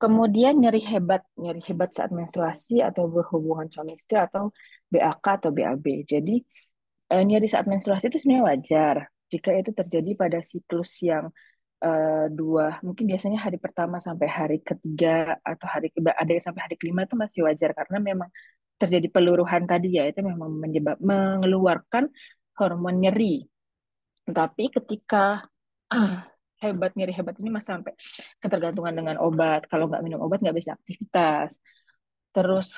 Kemudian nyeri hebat saat menstruasi atau berhubungan suami istri atau BAK atau BAB. Jadi nyeri saat menstruasi itu sebenarnya wajar jika itu terjadi pada siklus yang dua, mungkin biasanya hari pertama sampai hari ketiga atau ada yang sampai hari kelima itu masih wajar karena memang terjadi peluruhan tadi ya itu memang mengeluarkan hormon nyeri. Tapi ketika ah, nyeri hebat ini masih sampai ketergantungan dengan obat. Kalau nggak minum obat nggak bisa aktivitas. Terus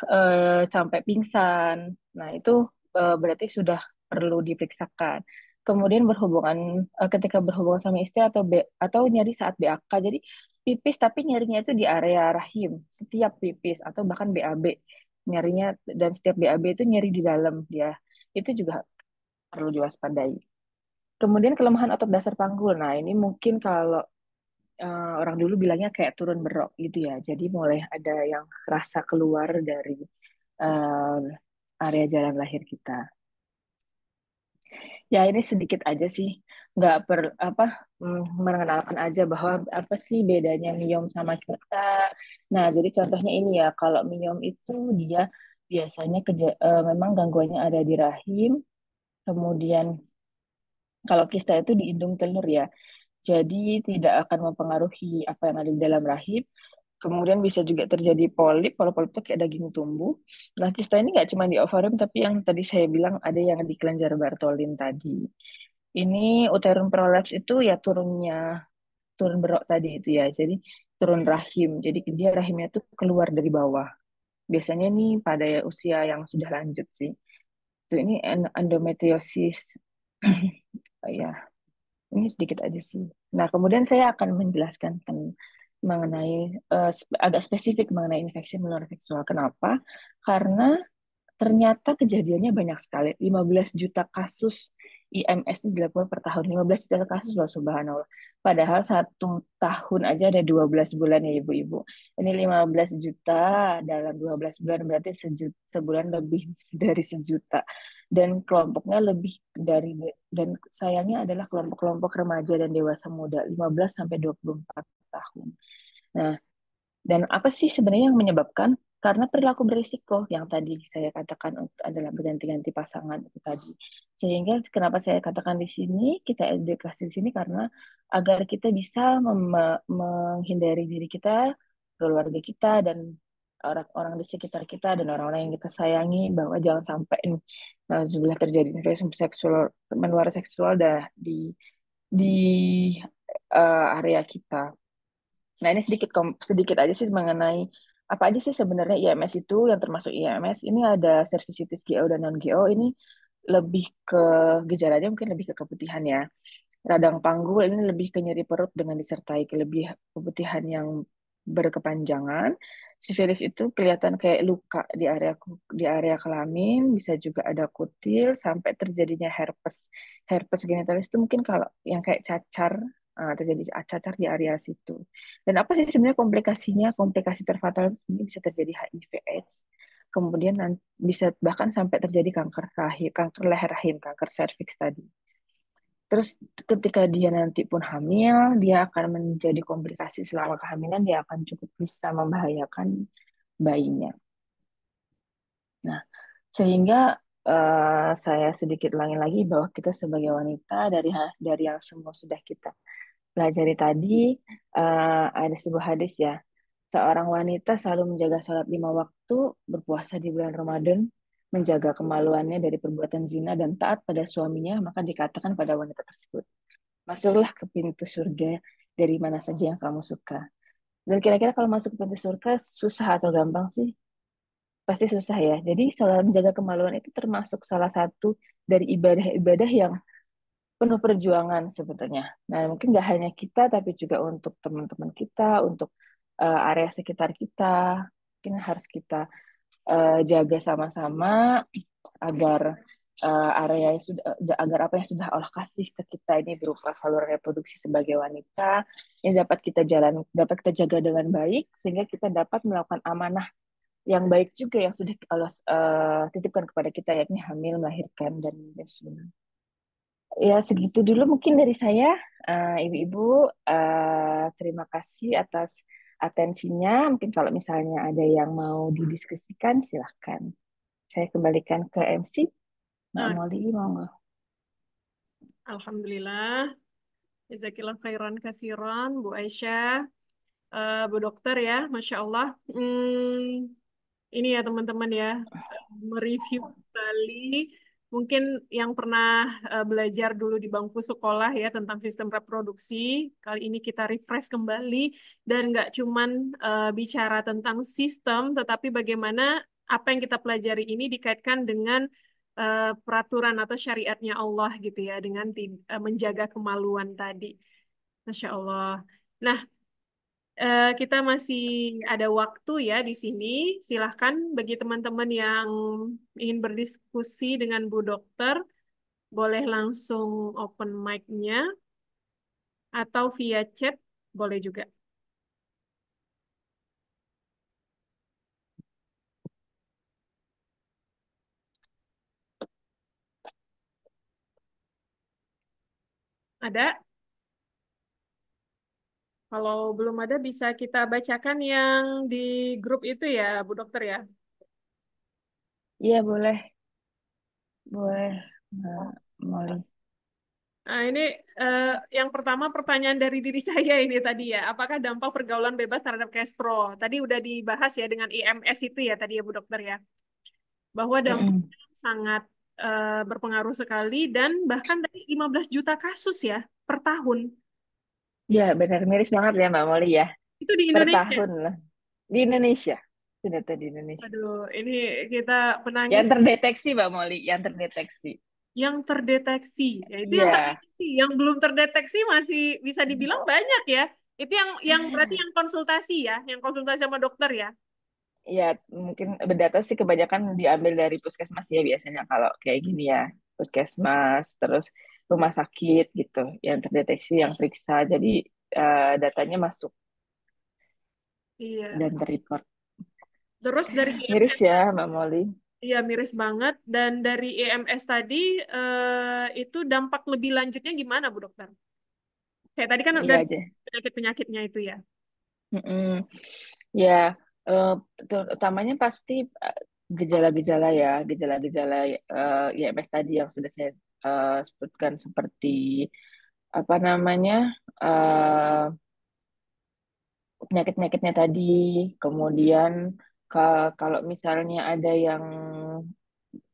sampai pingsan. Nah, itu berarti sudah perlu diperiksakan. Kemudian ketika berhubungan sama istri atau nyeri saat BAK. Jadi pipis tapi nyerinya itu di area rahim, setiap pipis atau bahkan BAB. Nyerinya dan setiap BAB itu nyeri di dalam dia. Itu juga perlu diwaspadai. Kemudian kelemahan otot dasar panggul. Nah, ini mungkin kalau orang dulu bilangnya kayak turun berok gitu ya. Jadi mulai ada yang rasa keluar dari eh, area jalan lahir kita. Ya, ini sedikit aja sih, nggak apa mengenalkan aja bahwa apa sih bedanya miom sama kita. Nah, jadi contohnya ini ya, kalau miom itu dia biasanya memang gangguannya ada di rahim, kemudian Kalau kista itu di indung telur ya. Jadi tidak akan mempengaruhi apa yang ada di dalam rahim. Kemudian bisa juga terjadi polip, kalau polip itu kayak daging tumbuh. Nah, kista ini nggak cuma di ovarium, tapi yang tadi saya bilang ada yang di kelenjar Bartholin tadi. Ini uterine prolapse itu ya turun berok tadi itu ya. Jadi turun rahim. Jadi dia rahimnya tuh keluar dari bawah. Biasanya nih pada usia yang sudah lanjut sih. Itu ini endometriosis. Ya, ini sedikit aja sih. Nah, kemudian saya akan menjelaskan mengenai agak spesifik mengenai infeksi menular seksual. Kenapa? Karena ternyata kejadiannya banyak sekali. 15 juta kasus IMS ini dilakukan per tahun. 15 juta kasus loh, subhanallah. Padahal 1 tahun aja ada 12 bulan ya ibu-ibu. Ini 15 juta dalam 12 bulan berarti sebulan lebih dari sejuta. Dan kelompoknya lebih dari, dan sayangnya adalah kelompok-kelompok remaja dan dewasa muda 15 sampai 24 tahun. Nah, dan apa sih sebenarnya yang menyebabkan? Karena perilaku berisiko yang tadi saya katakan adalah berganti-ganti pasangan itu tadi. Sehingga kenapa saya katakan di sini, kita edukasi di sini karena agar kita bisa menghindari diri kita, keluarga kita, dan orang-orang di sekitar kita, dan orang-orang yang kita sayangi, bahwa jangan sampai sebelah terjadi infeksi seksual, menular seksual dah di area kita. Nah, ini sedikit aja sih mengenai apa aja sih sebenarnya IMS itu, yang termasuk IMS. Ini ada cervicitis GO dan non GO. Ini lebih ke gejalanya mungkin lebih ke keputihan ya. Radang panggul ini lebih ke nyeri perut dengan disertai keputihan yang berkepanjangan. Sifilis itu kelihatan kayak luka di area kelamin, bisa juga ada kutil sampai terjadinya herpes. Herpes genitalis itu mungkin kalau yang kayak cacar, terjadi cacar di area situ. Dan apa sih sebenarnya komplikasinya? Komplikasi terfatal itu sebenarnya bisa terjadi HIV/AIDS. Kemudian bisa bahkan sampai terjadi kanker rahim, kanker leher rahim, kanker serviks tadi. Terus ketika dia nanti pun hamil, dia akan menjadi komplikasi selama kehamilan, dia akan cukup bisa membahayakan bayinya. Nah, sehingga saya sedikit ulangi lagi bahwa kita sebagai wanita dari yang semua sudah kita pelajari tadi, ada sebuah hadis ya. Seorang wanita selalu menjaga sholat 5 waktu, berpuasa di bulan Ramadan, menjaga kemaluannya dari perbuatan zina dan taat pada suaminya, maka dikatakan pada wanita tersebut, masuklah ke pintu surga dari mana saja yang kamu suka. Dan kira-kira kalau masuk ke pintu surga susah atau gampang sih? Pasti susah ya. Jadi sholat menjaga kemaluan itu termasuk salah satu dari ibadah-ibadah yang penuh perjuangan sebetulnya. Nah, mungkin nggak hanya kita, tapi juga untuk teman-teman kita, untuk area sekitar kita, mungkin harus kita jaga sama-sama agar area yang sudah agar apa yang sudah Allah kasih ke kita ini berupa saluran reproduksi sebagai wanita ini dapat kita jaga dengan baik sehingga kita dapat melakukan amanah yang baik juga yang sudah Allah titipkan kepada kita, yakni hamil, melahirkan, dan sebagainya. Ya, segitu dulu mungkin dari saya. Ibu-ibu, terima kasih atas atensinya. Mungkin kalau misalnya ada yang mau didiskusikan, silahkan. Saya kembalikan ke MC. Mbak Nah, Molly, mau nggak? Alhamdulillah. Jazakillah khairan kasiran, Bu Aisyah, Bu Dokter ya, Masya Allah. Ini ya teman-teman ya, mereview kembali. Mungkin yang pernah belajar dulu di bangku sekolah ya tentang sistem reproduksi. Kali ini kita refresh kembali dan nggak cuman bicara tentang sistem, tetapi bagaimana apa yang kita pelajari ini dikaitkan dengan peraturan atau syariatnya Allah gitu ya, dengan menjaga kemaluan tadi. Masya Allah. Nah, kita masih ada waktu ya di sini. Silahkan bagi teman-teman yang ingin berdiskusi dengan Bu Dokter, boleh langsung open mic-nya atau via chat, boleh juga. Ada? Kalau belum ada, bisa kita bacakan yang di grup itu ya, Bu Dokter ya. Iya, boleh. Boleh, Mbak Molly. Nah, ini eh, yang pertama pertanyaan dari diri saya ini tadi ya, apakah dampak pergaulan bebas terhadap cash pro? Tadi udah dibahas ya dengan IMS itu ya tadi ya Bu Dokter ya, bahwa Mm-mm. dampaknya sangat berpengaruh sekali dan bahkan tadi 15 juta kasus ya per tahun. Ya, benar miris banget ya Mbak Molly ya. Itu di Per Indonesia. tahun lah. Di Indonesia. Sudah di Indonesia. Aduh, ini kita Yang menangis terdeteksi Mbak Molly, yang terdeteksi. yang terdeteksi. Ya itu yang Iya. terdeteksi, yang belum terdeteksi masih bisa dibilang banyak ya. Itu yang berarti yang konsultasi ya, yang konsultasi sama dokter ya. Ya, mungkin berdata sih kebanyakan diambil dari puskesmas ya biasanya kalau kayak gini ya. Puskesmas, terus rumah sakit gitu, yang terdeteksi, yang periksa. Jadi datanya masuk Iya. dan terrecord. Terus dari Miris IMS, ya Mbak Molly. iya miris banget. Dan dari IMS tadi itu dampak lebih lanjutnya gimana, Bu Dokter? Kayak tadi kan udah Iya aja. penyakit-penyakitnya itu ya. Mm-mm. Ya, eh, utamanya pasti gejala-gejala ya, gejala-gejala IMS tadi yang sudah saya sebutkan seperti apa namanya eh, penyakit-penyakitnya tadi, kemudian kalau misalnya ada yang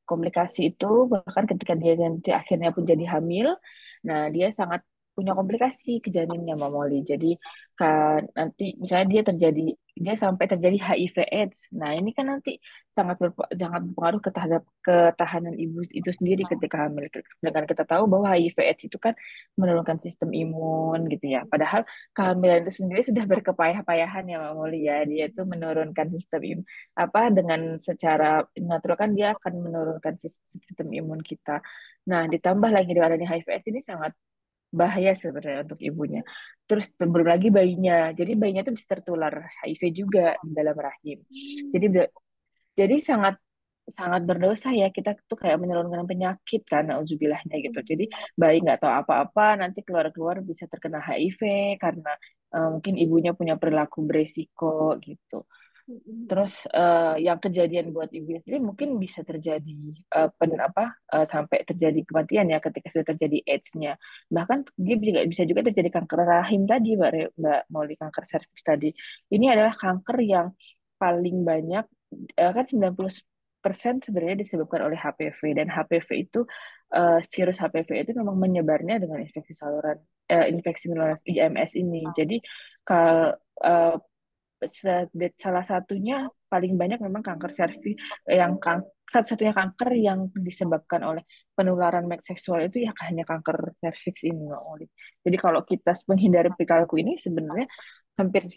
komplikasi itu bahkan ketika dia nanti akhirnya pun jadi hamil, nah dia sangat punya komplikasi ke janinnya Mbak Molly. Jadi kan nanti misalnya dia sampai terjadi HIV/AIDS. Nah ini kan nanti sangat berpengaruh terhadap ketahanan ibu itu sendiri ketika hamil. Sedangkan kita tahu bahwa HIV/AIDS itu kan menurunkan sistem imun gitu ya. Padahal kehamilan itu sendiri sudah berkepayah-payahan ya Mbak Molly ya. Dia itu menurunkan sistem imun apa dengan secara natural kan dia akan menurunkan sistem imun kita. Nah, ditambah lagi dengan adanya HIV/AIDS ini sangat bahaya sebenarnya untuk ibunya. Terus belum lagi bayinya. Jadi bayinya itu bisa tertular HIV juga di dalam rahim. Jadi jadi sangat sangat berdosa ya kita tuh kayak menurunkan penyakit karena naudzubillahnya gitu. Jadi bayi nggak tahu apa-apa nanti keluar-keluar bisa terkena HIV karena mungkin ibunya punya perilaku beresiko gitu. Terus yang kejadian buat ibu sendiri mungkin bisa terjadi sampai terjadi kematian ya ketika sudah terjadi AIDS-nya. Bahkan dia juga bisa juga terjadi kanker rahim tadi, Mbak Molly, kanker serviks tadi. Ini adalah kanker yang paling banyak kan 90% sebenarnya disebabkan oleh HPV dan HPV itu virus HPV itu memang menyebarnya dengan infeksi saluran infeksi menular IMS ini. Jadi kalau salah satunya paling banyak memang kanker serviks satu-satunya kanker yang disebabkan oleh penularan seksual itu ya hanya kanker serviks ini Mbak Oli. Jadi kalau kita menghindari perilaku ini sebenarnya hampir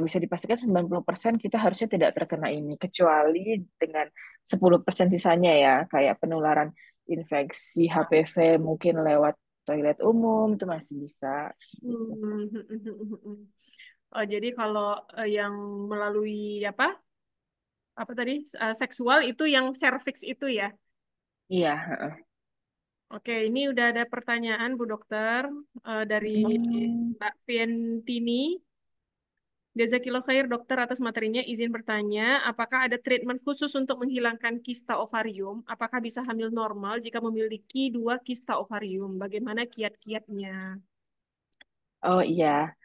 bisa dipastikan 90% kita harusnya tidak terkena ini kecuali dengan 10% sisanya ya kayak penularan infeksi HPV mungkin lewat toilet umum itu masih bisa gitu. Oh, jadi kalau yang melalui apa apa tadi seksual itu yang cervix itu ya. Iya, heeh. Oke, ini udah ada pertanyaan Bu Dokter dari Hmm. Mbak Pientini. Jazakillah khair dokter atas materinya. Izin bertanya, apakah ada treatment khusus untuk menghilangkan kista ovarium? Apakah bisa hamil normal jika memiliki dua kista ovarium? Bagaimana kiat-kiatnya? Oh iya.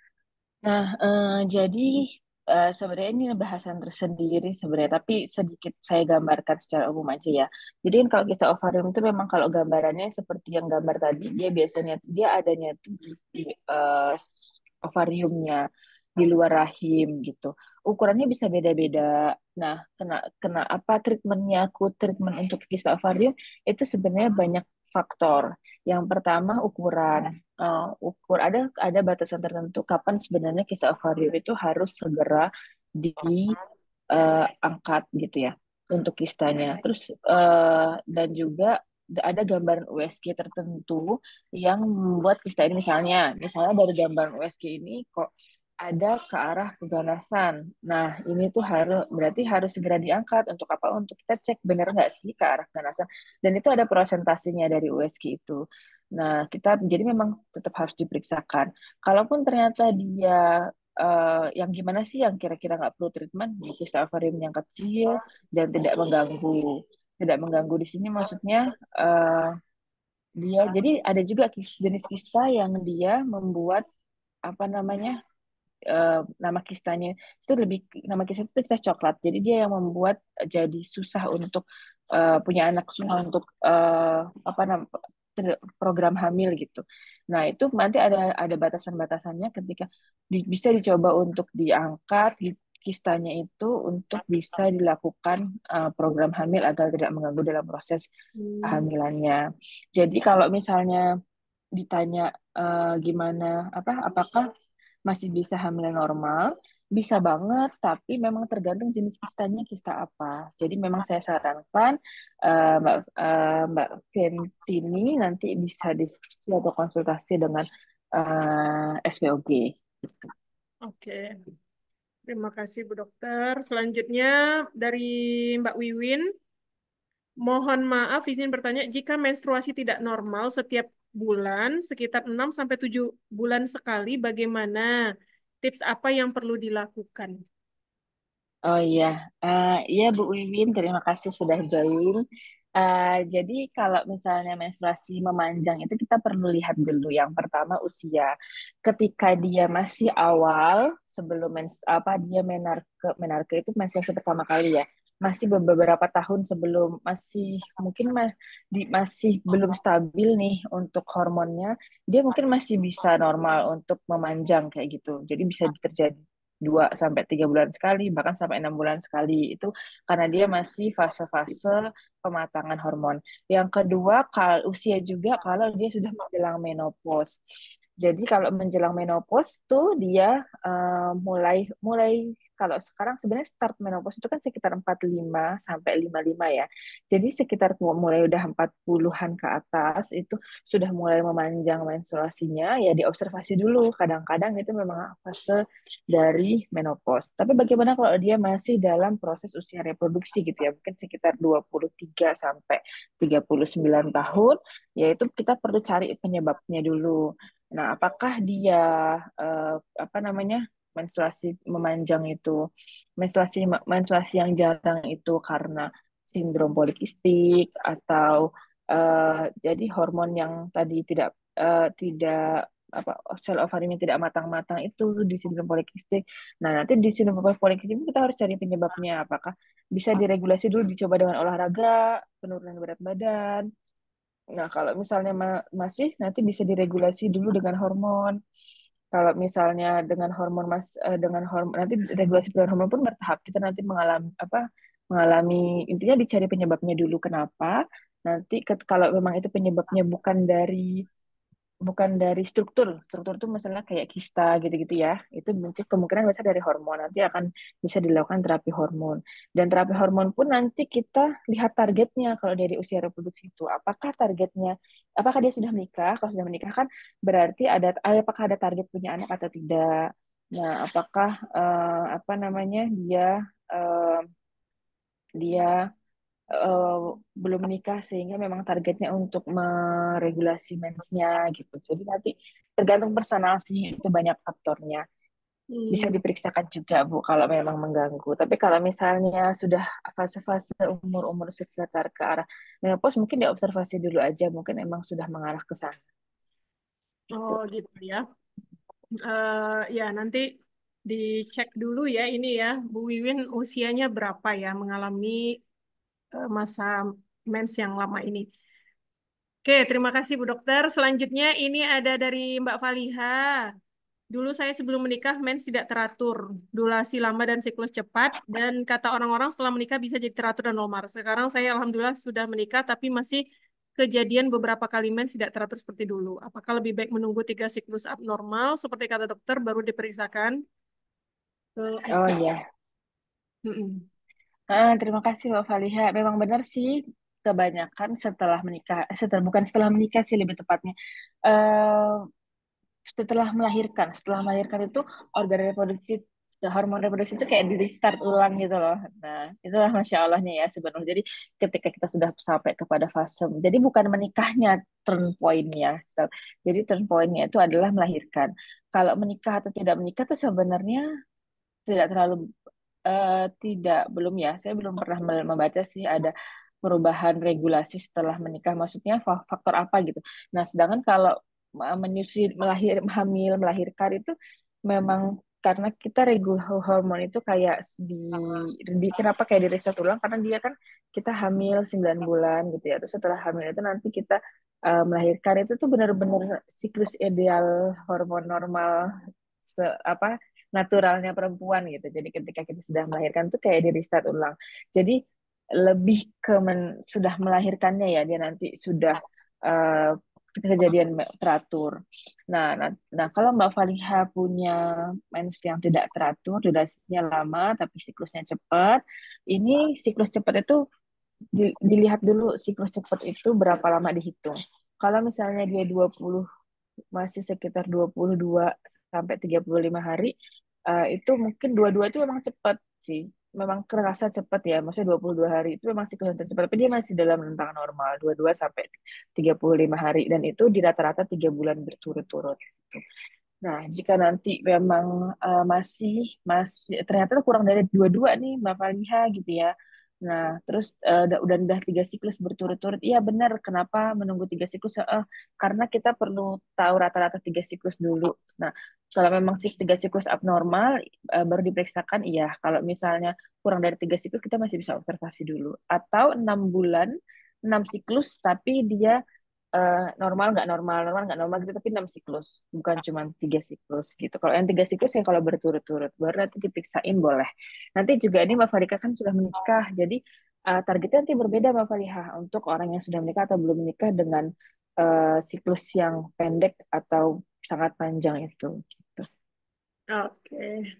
Nah, jadi sebenarnya ini bahasan tersendiri sebenarnya, tapi sedikit saya gambarkan secara umum aja ya. Jadi kan kalau kita ovarium itu memang kalau gambarannya seperti yang gambar tadi, dia biasanya dia adanya tuh di ovariumnya di luar rahim gitu. Ukurannya bisa beda-beda. Nah, kena kena apa treatmentnya? Aku treatment untuk kista ovarium itu sebenarnya banyak faktor. Yang pertama ukuran ada batasan tertentu kapan sebenarnya kisah ovarium itu harus segera diangkat gitu ya untuk kistanya. Terus dan juga ada gambaran USG tertentu yang membuat kista ini misalnya dari gambaran USG ini kok ada ke arah keganasan. Nah, ini tuh berarti harus segera diangkat untuk apa? Untuk kita cek benar nggak sih ke arah keganasan. Dan itu ada prosentasinya dari USG itu. Nah, kita jadi memang tetap harus diperiksakan. Kalaupun ternyata dia yang gimana sih yang kira-kira nggak perlu treatment, di kista ovarium yang kecil dan tidak mengganggu. Tidak mengganggu di sini maksudnya Dia jadi ada juga jenis kista yang dia membuat apa namanya, nama kistanya itu lebih, nama kista itu kista coklat. Jadi dia yang membuat jadi susah untuk punya anak, susah untuk apa program hamil gitu. Nah, itu nanti ada batasan-batasannya ketika bisa dicoba untuk diangkat kistanya itu untuk bisa dilakukan program hamil agar tidak mengganggu dalam proses Hmm, kehamilannya. Jadi kalau misalnya ditanya gimana apakah masih bisa hamil normal, bisa banget, tapi memang tergantung jenis kistanya kista apa. Jadi memang saya sarankan Mbak Ventini nanti bisa diskusi atau konsultasi dengan SPOG. oke. Terima kasih Bu Dokter. Selanjutnya dari Mbak Wiwin. Mohon maaf, izin bertanya, jika menstruasi tidak normal setiap bulan, sekitar 6 sampai 7 bulan sekali, bagaimana? Tips apa yang perlu dilakukan? Oh iya, iya Bu Wiwin, terima kasih sudah join. Jadi kalau misalnya menstruasi memanjang itu kita perlu lihat dulu yang pertama usia. Ketika dia masih awal sebelum dia menarke itu menstruasi pertama kali ya. Masih beberapa tahun sebelum, masih mungkin masih belum stabil nih untuk hormonnya, dia mungkin masih bisa normal untuk memanjang kayak gitu. Jadi bisa terjadi 2 sampai 3 bulan sekali, bahkan sampai 6 bulan sekali. Itu karena dia masih fase-fase pematangan hormon. Yang kedua, usia juga kalau dia sudah menjelang menopause. Jadi kalau menjelang menopause tuh dia mulai mulai kalau sekarang sebenarnya start menopause itu kan sekitar 45 sampai 55 ya. Jadi sekitar mulai udah 40-an ke atas itu sudah mulai memanjang menstruasinya, ya diobservasi dulu. Kadang-kadang itu memang fase dari menopause. Tapi bagaimana kalau dia masih dalam proses usia reproduksi gitu ya, mungkin sekitar 23 sampai 39 tahun, yaitu kita perlu cari penyebabnya dulu. Nah, apakah dia apa namanya? Menstruasi memanjang itu, menstruasi yang jarang itu karena sindrom polikistik atau jadi hormon yang tadi tidak apa sel ovarinya tidak matang-matang itu di sindrom polikistik. Nah, nanti di sindrom polikistik kita harus cari penyebabnya. Apakah bisa diregulasi dulu, dicoba dengan olahraga, penurunan berat badan. Nah, kalau misalnya masih nanti bisa diregulasi dulu dengan hormon. Kalau misalnya dengan hormon nanti regulasi dengan hormon pun bertahap. Kita nanti mengalami intinya dicari penyebabnya dulu kenapa. Nanti kalau memang itu penyebabnya bukan dari struktur itu misalnya kayak kista gitu-gitu ya, itu mungkin kemungkinan besar dari hormon, nanti akan bisa dilakukan terapi hormon. Dan terapi hormon pun nanti kita lihat targetnya. Kalau dari usia reproduksi itu apakah dia sudah menikah. Kalau sudah menikah kan berarti apakah ada target punya anak atau tidak. Nah, apakah apa namanya eh, dia eh, belum menikah sehingga memang targetnya untuk meregulasi mensnya gitu. Jadi nanti tergantung personal sih, itu banyak faktornya. Bisa Hmm. diperiksakan juga Bu kalau memang mengganggu. Tapi kalau misalnya sudah fase-fase umur-umur sekitar ke arah menopause, mungkin diobservasi dulu aja, mungkin emang sudah mengarah ke sana gitu. Oh gitu ya. Ya nanti dicek dulu ya ini ya, Bu Wiwin usianya berapa ya mengalami masa mens yang lama ini. Oke, terima kasih Bu Dokter. Selanjutnya ini ada dari Mbak Faliha. Dulu saya sebelum menikah mens tidak teratur, durasi lama dan siklus cepat, dan kata orang-orang setelah menikah bisa jadi teratur dan normal. Sekarang saya alhamdulillah sudah menikah, tapi masih kejadian beberapa kali mens tidak teratur seperti dulu. Apakah lebih baik menunggu 3 siklus abnormal seperti kata dokter baru diperiksakan ke Oh SP? iya. Mm-mm. Terima kasih Mbak Faliha. Memang benar sih, kebanyakan setelah menikah, bukan setelah menikah sih lebih tepatnya. Eh, setelah melahirkan itu organ reproduksi, hormon reproduksi itu kayak di restart ulang gitu loh. Nah, itulah masya Allahnya ya sebenarnya. Jadi ketika kita sudah sampai kepada fase, jadi bukan menikahnya turn point-nya. Jadi turn point-nya itu adalah melahirkan. Kalau menikah atau tidak menikah itu sebenarnya tidak terlalu, tidak belum ya. Saya belum pernah membaca sih ada perubahan regulasi setelah menikah, maksudnya faktor apa gitu. Nah, sedangkan kalau menyusui, melahirkan itu memang karena kita hormon itu kayak kenapa kayak di riset ulang karena dia kan kita hamil 9 bulan gitu ya. Terus setelah hamil itu nanti kita melahirkan itu tuh benar-benar siklus ideal hormon normal apa naturalnya perempuan gitu. Jadi ketika kita sudah melahirkan tuh kayak di restart ulang. Jadi lebih ke sudah melahirkannya ya dia nanti sudah uh, kejadian teratur. Nah, kalau Mbak Faliha punya mens yang tidak teratur, durasinya lama tapi siklusnya cepat, ini siklus cepat itu dilihat dulu siklus cepat itu berapa lama dihitung. Kalau misalnya dia 20 masih sekitar 22 sampai 35 hari, itu mungkin dua-dua itu memang cepat sih. Memang kerasa cepat ya, maksudnya 22 hari itu memang siklus yang tercepat, tapi dia masih dalam rentang normal, 22 sampai 35 hari, dan itu di rata-rata 3 bulan berturut-turut. Nah, jika nanti memang masih masih ternyata kurang dari dua-dua nih Mbak Faliha gitu ya. Nah, terus udah 3 siklus berturut-turut. Iya benar, kenapa menunggu 3 siklus? Karena kita perlu tahu rata-rata 3 siklus dulu. Nah, kalau memang 3 siklus abnormal, baru diperiksakan. Iya, kalau misalnya kurang dari 3 siklus, kita masih bisa observasi dulu. Atau 6 bulan, 6 siklus, tapi dia normal nggak normal gitu tapi 6 siklus bukan cuma 3 siklus gitu. Kalau yang 3 siklus yang kalau berturut-turut baru nanti diperiksain boleh. Nanti juga ini Mbak Farika kan sudah menikah jadi targetnya nanti berbeda Mbak Fariha untuk orang yang sudah menikah atau belum menikah dengan siklus yang pendek atau sangat panjang itu gitu. Oke,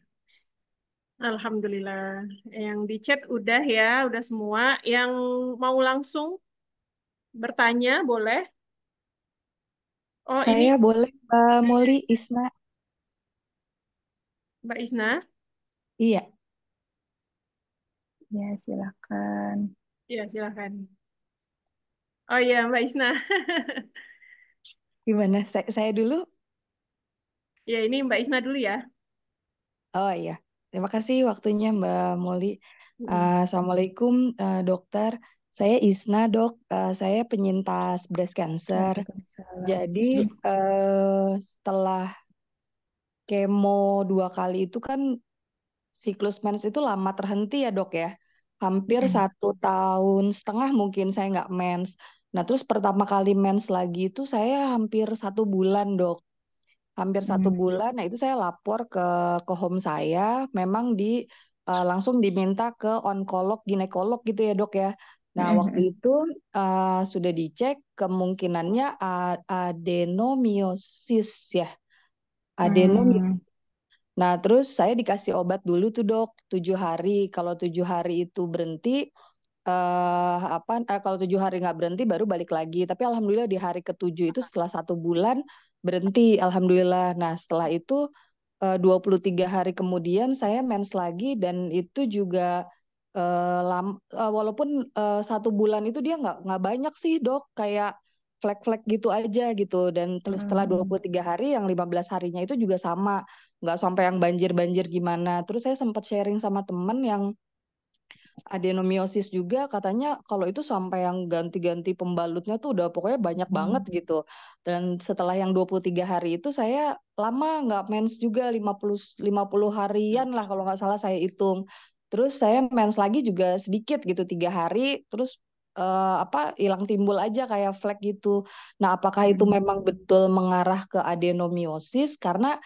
Alhamdulillah. Yang di chat udah ya, udah semua. Yang mau langsung bertanya boleh. Oh Saya ini boleh Mbak Moli Isna. Mbak Isna. Iya, Ya silakan. Ya silahkan. Oh iya Mbak Isna. gimana? Saya dulu? Ya ini Mbak Isna dulu ya. Oh iya, terima kasih waktunya Mbak Moli. Mm-mm. Assalamualaikum dokter. Saya Isna dok. Saya penyintas breast cancer. Waalaikumsalam. Jadi setelah kemo 2 kali itu kan siklus mens itu lama terhenti ya dok ya. Hampir Mm-mm. 1 tahun setengah mungkin saya nggak mens. Nah terus pertama kali mens lagi itu saya hampir 1 bulan dok. Hampir satu Mm. bulan. Nah, itu saya lapor ke home saya, memang langsung diminta ke onkolog, ginekolog gitu ya, Dok ya. Nah, waktu Mm-mm. itu sudah dicek kemungkinannya adenomiosis ya, adenomiosis. Mm. Nah, terus saya dikasih obat dulu tuh, Dok, 7 hari. Kalau 7 hari itu berhenti, kalau 7 hari nggak berhenti baru balik lagi. Tapi alhamdulillah di hari ke-7 itu setelah 1 bulan berhenti, alhamdulillah. Nah, setelah itu 23 hari kemudian saya mens lagi dan itu juga walaupun 1 bulan itu dia nggak banyak sih dok, kayak flek-flek gitu aja gitu. Dan terus setelah Mm. 23 hari yang 15 harinya itu juga sama, nggak sampai yang banjir-banjir gimana. Terus saya sempat sharing sama temen yang adenomiosis juga, katanya kalau itu sampai yang ganti-ganti pembalutnya tuh udah pokoknya banyak banget Mm. gitu. Dan setelah yang 23 hari itu saya lama nggak mens juga, 50 harian lah kalau nggak salah saya hitung. Terus saya mens lagi juga sedikit gitu 3 hari, terus apa hilang timbul aja kayak flek gitu. Nah, apakah itu Mm. memang betul mengarah ke adenomiosis? Karena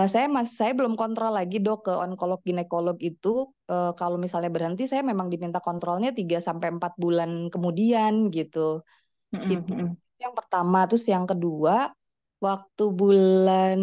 saya belum kontrol lagi dok ke onkolog ginekolog itu. Kalau misalnya berhenti saya memang diminta kontrolnya 3 sampai 4 bulan kemudian gitu. Itu Mm. yang pertama. Terus yang kedua, waktu bulan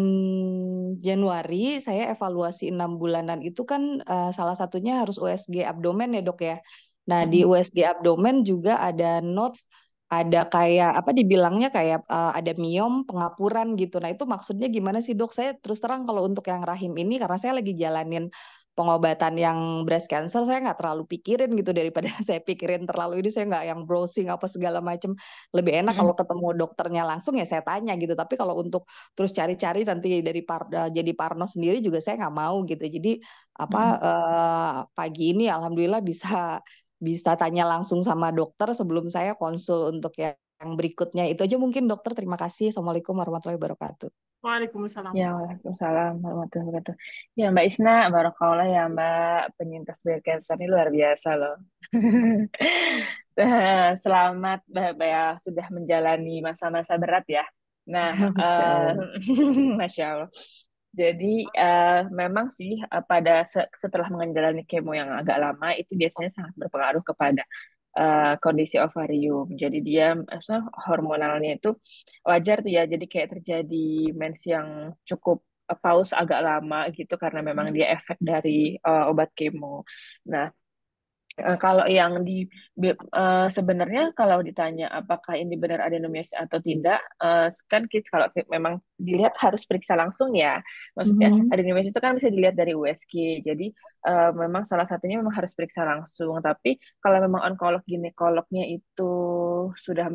Januari saya evaluasi 6 bulanan itu kan salah satunya harus USG abdomen ya dok ya. Nah di Mm. USG abdomen juga ada notes, ada kayak apa dibilangnya kayak ada miom pengapuran gitu. Nah itu maksudnya gimana sih dok? Saya terus terang kalau untuk yang rahim ini karena saya lagi jalanin pengobatan yang breast cancer, saya nggak terlalu pikirin gitu daripada saya pikirin terlalu ini, saya nggak yang browsing apa segala macam. Lebih enak kalau Mm. ketemu dokternya langsung ya saya tanya gitu. Tapi kalau untuk terus cari-cari nanti jadi parno sendiri juga saya nggak mau gitu. Jadi apa Mm. pagi ini alhamdulillah bisa bisa tanya langsung sama dokter sebelum saya konsul untuk yang berikutnya. Itu aja mungkin dokter. Terima kasih. Assalamualaikum warahmatullahi wabarakatuh. Waalaikumsalam. Ya, waalaikumsalam warahmatullahi wabarakatuh. Ya, Mbak Isna, barakallah ya Mbak, penyintas breast cancer ini luar biasa loh. Selamat Mbak ya sudah menjalani masa-masa berat ya. Nah, Masya Allah. Masya Allah. Jadi memang sih setelah menjalani kemo yang agak lama itu biasanya sangat berpengaruh kepada kondisi ovarium. Jadi dia hormonalnya itu wajar tuh ya. Jadi kayak terjadi mens yang cukup pause agak lama gitu karena memang dia efek dari obat kemo. Nah, kalau yang sebenarnya kalau ditanya apakah ini benar adenomyosis atau tidak, kan kalau memang dilihat harus periksa langsung ya. Maksudnya Mhm. adenomyosis itu kan bisa dilihat dari USG. Jadi memang salah satunya memang harus periksa langsung. Tapi kalau memang onkolog ginekolognya itu sudah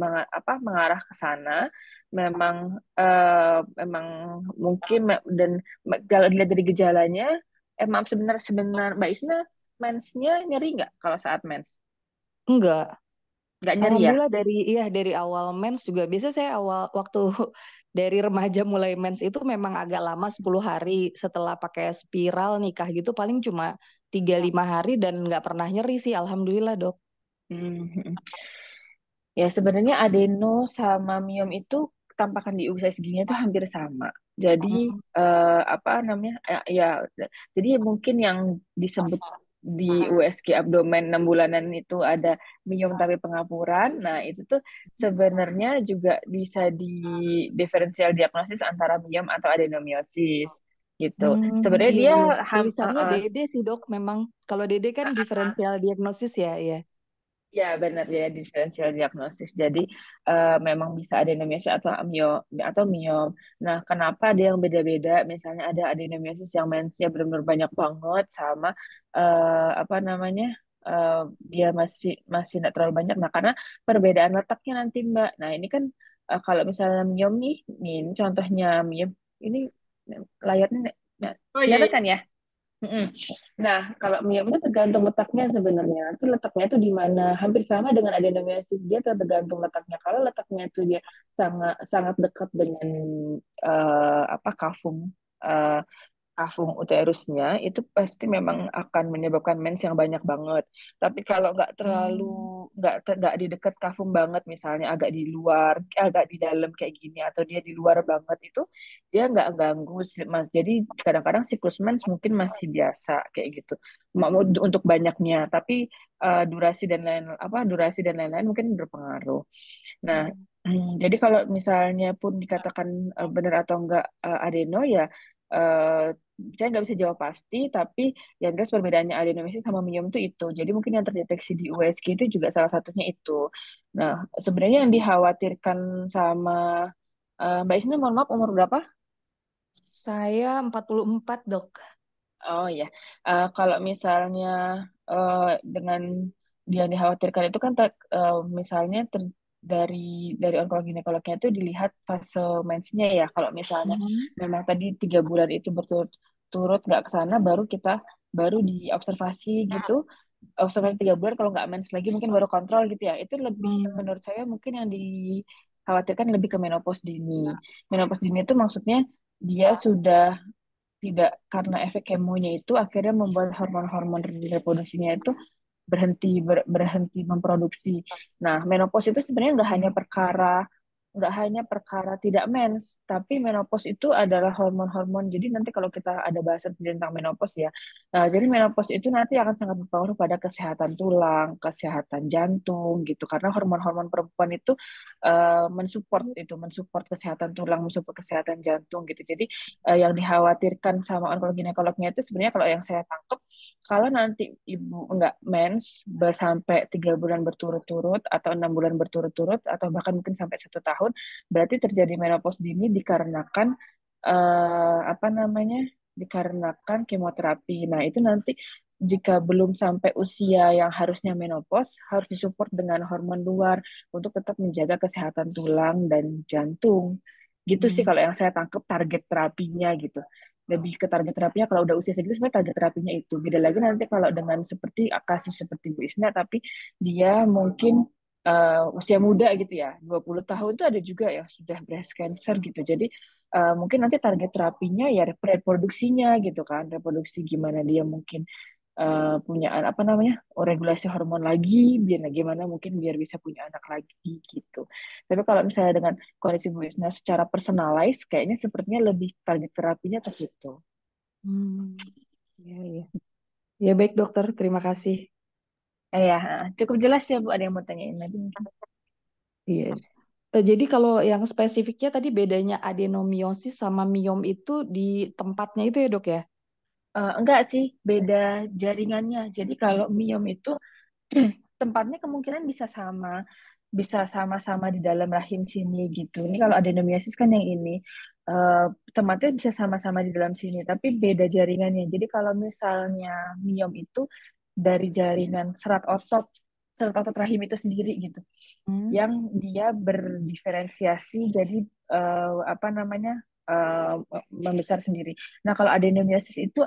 mengarah ke sana, memang mungkin dan kalau dilihat dari gejalanya, maaf sebentar sebentar Mbak Isna, mensnya nyeri nggak kalau saat mens? Enggak. Nggak nyeri ya? Alhamdulillah dari awal mens juga. Biasa saya awal waktu dari remaja mulai mens itu memang agak lama 10 hari setelah pakai spiral nikah gitu paling cuma 3-5 hari dan nggak pernah nyeri sih. Alhamdulillah dok. Hmm. Ya sebenarnya adeno sama miom itu tampakan di USG-nya itu hampir sama. Jadi Hmm. apa namanya? Ya, jadi mungkin yang disebut di USG abdomen 6 bulanan itu ada miom tapi pengapuran. Nah, itu tuh sebenarnya juga bisa di diferensial diagnosis antara miom atau adenomiosis gitu. Sebenarnya Iya dia iya. Tulisannya Dede sih dok. Memang kalau Dede kan diferensial diagnosis ya, ya. ya benar ya diferensial diagnosis. Jadi memang bisa adenomiosis atau miom. Nah, kenapa ada yang beda-beda? Misalnya ada adenomiosis yang mensnya benar-benar banyak banget sama apa namanya? eh, dia masih masih tidak terlalu banyak. Nah, karena perbedaan letaknya nanti Mbak. Nah, ini kan kalau misalnya miom nih, ini contohnya miom ini layarnya nah, Oh iya, kelihatan iya. kan ya? Mm-mm. Nah, kalau miyom itu tergantung letaknya sebenarnya. Itu letaknya itu di mana? Hampir sama dengan adenomyosis. Dia tergantung letaknya. Kalau letaknya itu dia sangat sangat dekat dengan kafum eh, kafum uterusnya itu pasti memang akan menyebabkan mens yang banyak banget. Tapi kalau Hmm. nggak di dekat kafum banget, misalnya agak di luar, agak di dalam kayak gini, atau dia di luar banget itu dia nggak ganggu. Jadi kadang-kadang siklus mens mungkin masih biasa kayak gitu. Untuk banyaknya, tapi durasi dan lain-lain mungkin berpengaruh. Nah, jadi kalau misalnya pun dikatakan benar atau enggak adeno ya eh, saya nggak bisa jawab pasti, tapi yang jelas perbedaannya adenomyosis sama miom itu. Jadi mungkin yang terdeteksi di USG itu juga salah satunya itu. Nah, sebenarnya yang dikhawatirkan sama Mbak Isna, mohon maaf umur berapa? Saya 44 dok. Oh ya, kalau misalnya eh, dengan dia yang dikhawatirkan itu kan misalnya dari onkolog ginekolognya itu dilihat fase mensnya ya. Kalau misalnya Mhm. memang tadi 3 bulan itu berturut-turut nggak ke sana, baru diobservasi gitu. Observasi 3 bulan kalau nggak mens lagi mungkin baru kontrol gitu ya. Itu lebih Hmm. menurut saya mungkin yang dikhawatirkan lebih ke menopause dini. Menopause dini itu maksudnya dia sudah tidak karena efek kemonya itu akhirnya membuat hormon-hormon reproduksinya itu berhenti memproduksi. Nah, menopause itu sebenarnya nggak hanya perkara tidak mens, tapi menopause itu adalah hormon-hormon. Jadi nanti kalau kita ada bahasan sendiri tentang menopause ya, nah, jadi menopause itu nanti akan sangat berpengaruh pada kesehatan tulang, kesehatan jantung gitu. Karena hormon-hormon perempuan itu mensupport kesehatan tulang, mensupport kesehatan jantung gitu. Jadi yang dikhawatirkan sama onkolog ginekolognya itu sebenarnya kalau yang saya tangkap kalau nanti ibu nggak mens sampai 3 bulan berturut-turut atau 6 bulan berturut-turut atau bahkan mungkin sampai 1 tahun, berarti terjadi menopause dini dikarenakan apa namanya? Dikarenakan kemoterapi. Nah itu nanti jika belum sampai usia yang harusnya menopause, harus disupport dengan hormon luar untuk tetap menjaga kesehatan tulang dan jantung. Gitu sih Hmm. kalau yang saya tangkap target terapinya gitu. lebih ke target terapinya kalau udah usia segitu sebenarnya target terapinya itu. Beda lagi nanti kalau dengan seperti kasus seperti Bu Isna tapi dia mungkin usia muda gitu ya, 20 tahun itu ada juga ya sudah breast cancer gitu. Jadi mungkin nanti target terapinya ya reproduksinya gitu kan, reproduksi gimana dia mungkin punya apa namanya regulasi hormon lagi biar gimana mungkin biar bisa punya anak lagi gitu. Tapi kalau misalnya dengan kondisi Bu Isna secara personalize kayaknya sepertinya lebih target terapinya ke situ. Hmm, iya, iya. Ya baik dokter, terima kasih. Ya, cukup jelas ya Bu. Ada yang mau tanyain lagi mungkin? Iya. Jadi kalau yang spesifiknya tadi bedanya adenomiosis sama miom itu di tempatnya itu ya dok ya? Enggak sih, beda jaringannya. Jadi kalau miom itu tempatnya kemungkinan bisa sama-sama di dalam rahim sini gitu. Ini kalau adenomiosis kan yang ini eh, tempatnya bisa sama-sama di dalam sini, tapi beda jaringannya. Jadi kalau misalnya miom itu dari jaringan serat otot rahim itu sendiri gitu, Hmm. yang dia berdiferensiasi jadi apa namanya eh, membesar sendiri. Nah kalau adenomiosis itu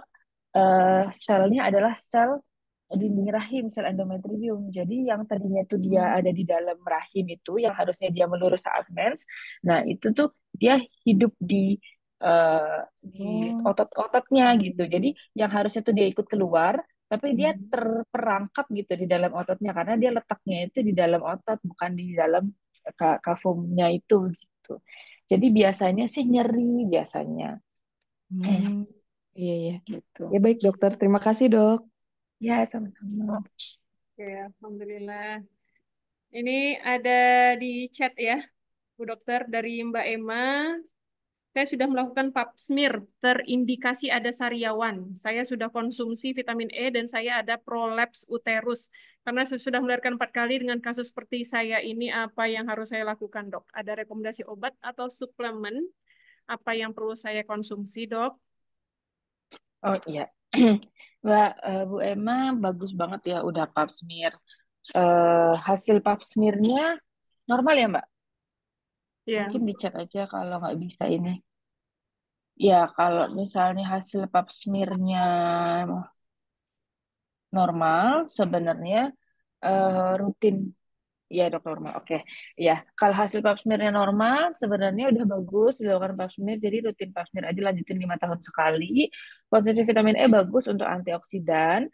selnya adalah sel dinding rahim, sel endometrium. Jadi yang tadinya itu dia Hmm. ada di dalam rahim itu, yang harusnya dia melurus saat mens, nah itu tuh dia hidup di Oh. otot-ototnya Iya, gitu. Jadi iya. yang harusnya tuh dia ikut keluar, tapi dia Hmm. terperangkap gitu di dalam ototnya karena dia letaknya itu di dalam otot, bukan di dalam kavumnya itu gitu. Jadi biasanya sih nyeri biasanya. Hmm. Iya, iya. Gitu. Ya baik dokter, terima kasih dok. Ya, sama-sama. Oke, alhamdulillah. Ini ada di chat ya, Bu Dokter, dari Mbak Emma. Saya sudah melakukan pap smear, terindikasi ada sariawan. Saya sudah konsumsi vitamin E dan saya ada prolaps uterus. Karena sudah melahirkan 4 kali dengan kasus seperti saya ini, apa yang harus saya lakukan, dok? Ada rekomendasi obat atau suplemen? Apa yang perlu saya konsumsi, dok? Oh iya, Mbak Bu Emma bagus banget ya udah pap smear. Hasil pap smearnya normal ya Mbak? Ya. Mungkin dicek aja kalau nggak bisa ini. Ya kalau misalnya hasil pap smearnya normal, sebenarnya rutin. Iya dok normal. Oke. Ya kalau hasil pap smearnya normal, sebenarnya udah bagus dilakukan pap smear. Jadi rutin pap smear aja lanjutin 5 tahun sekali. Konsumsi vitamin E bagus untuk antioksidan.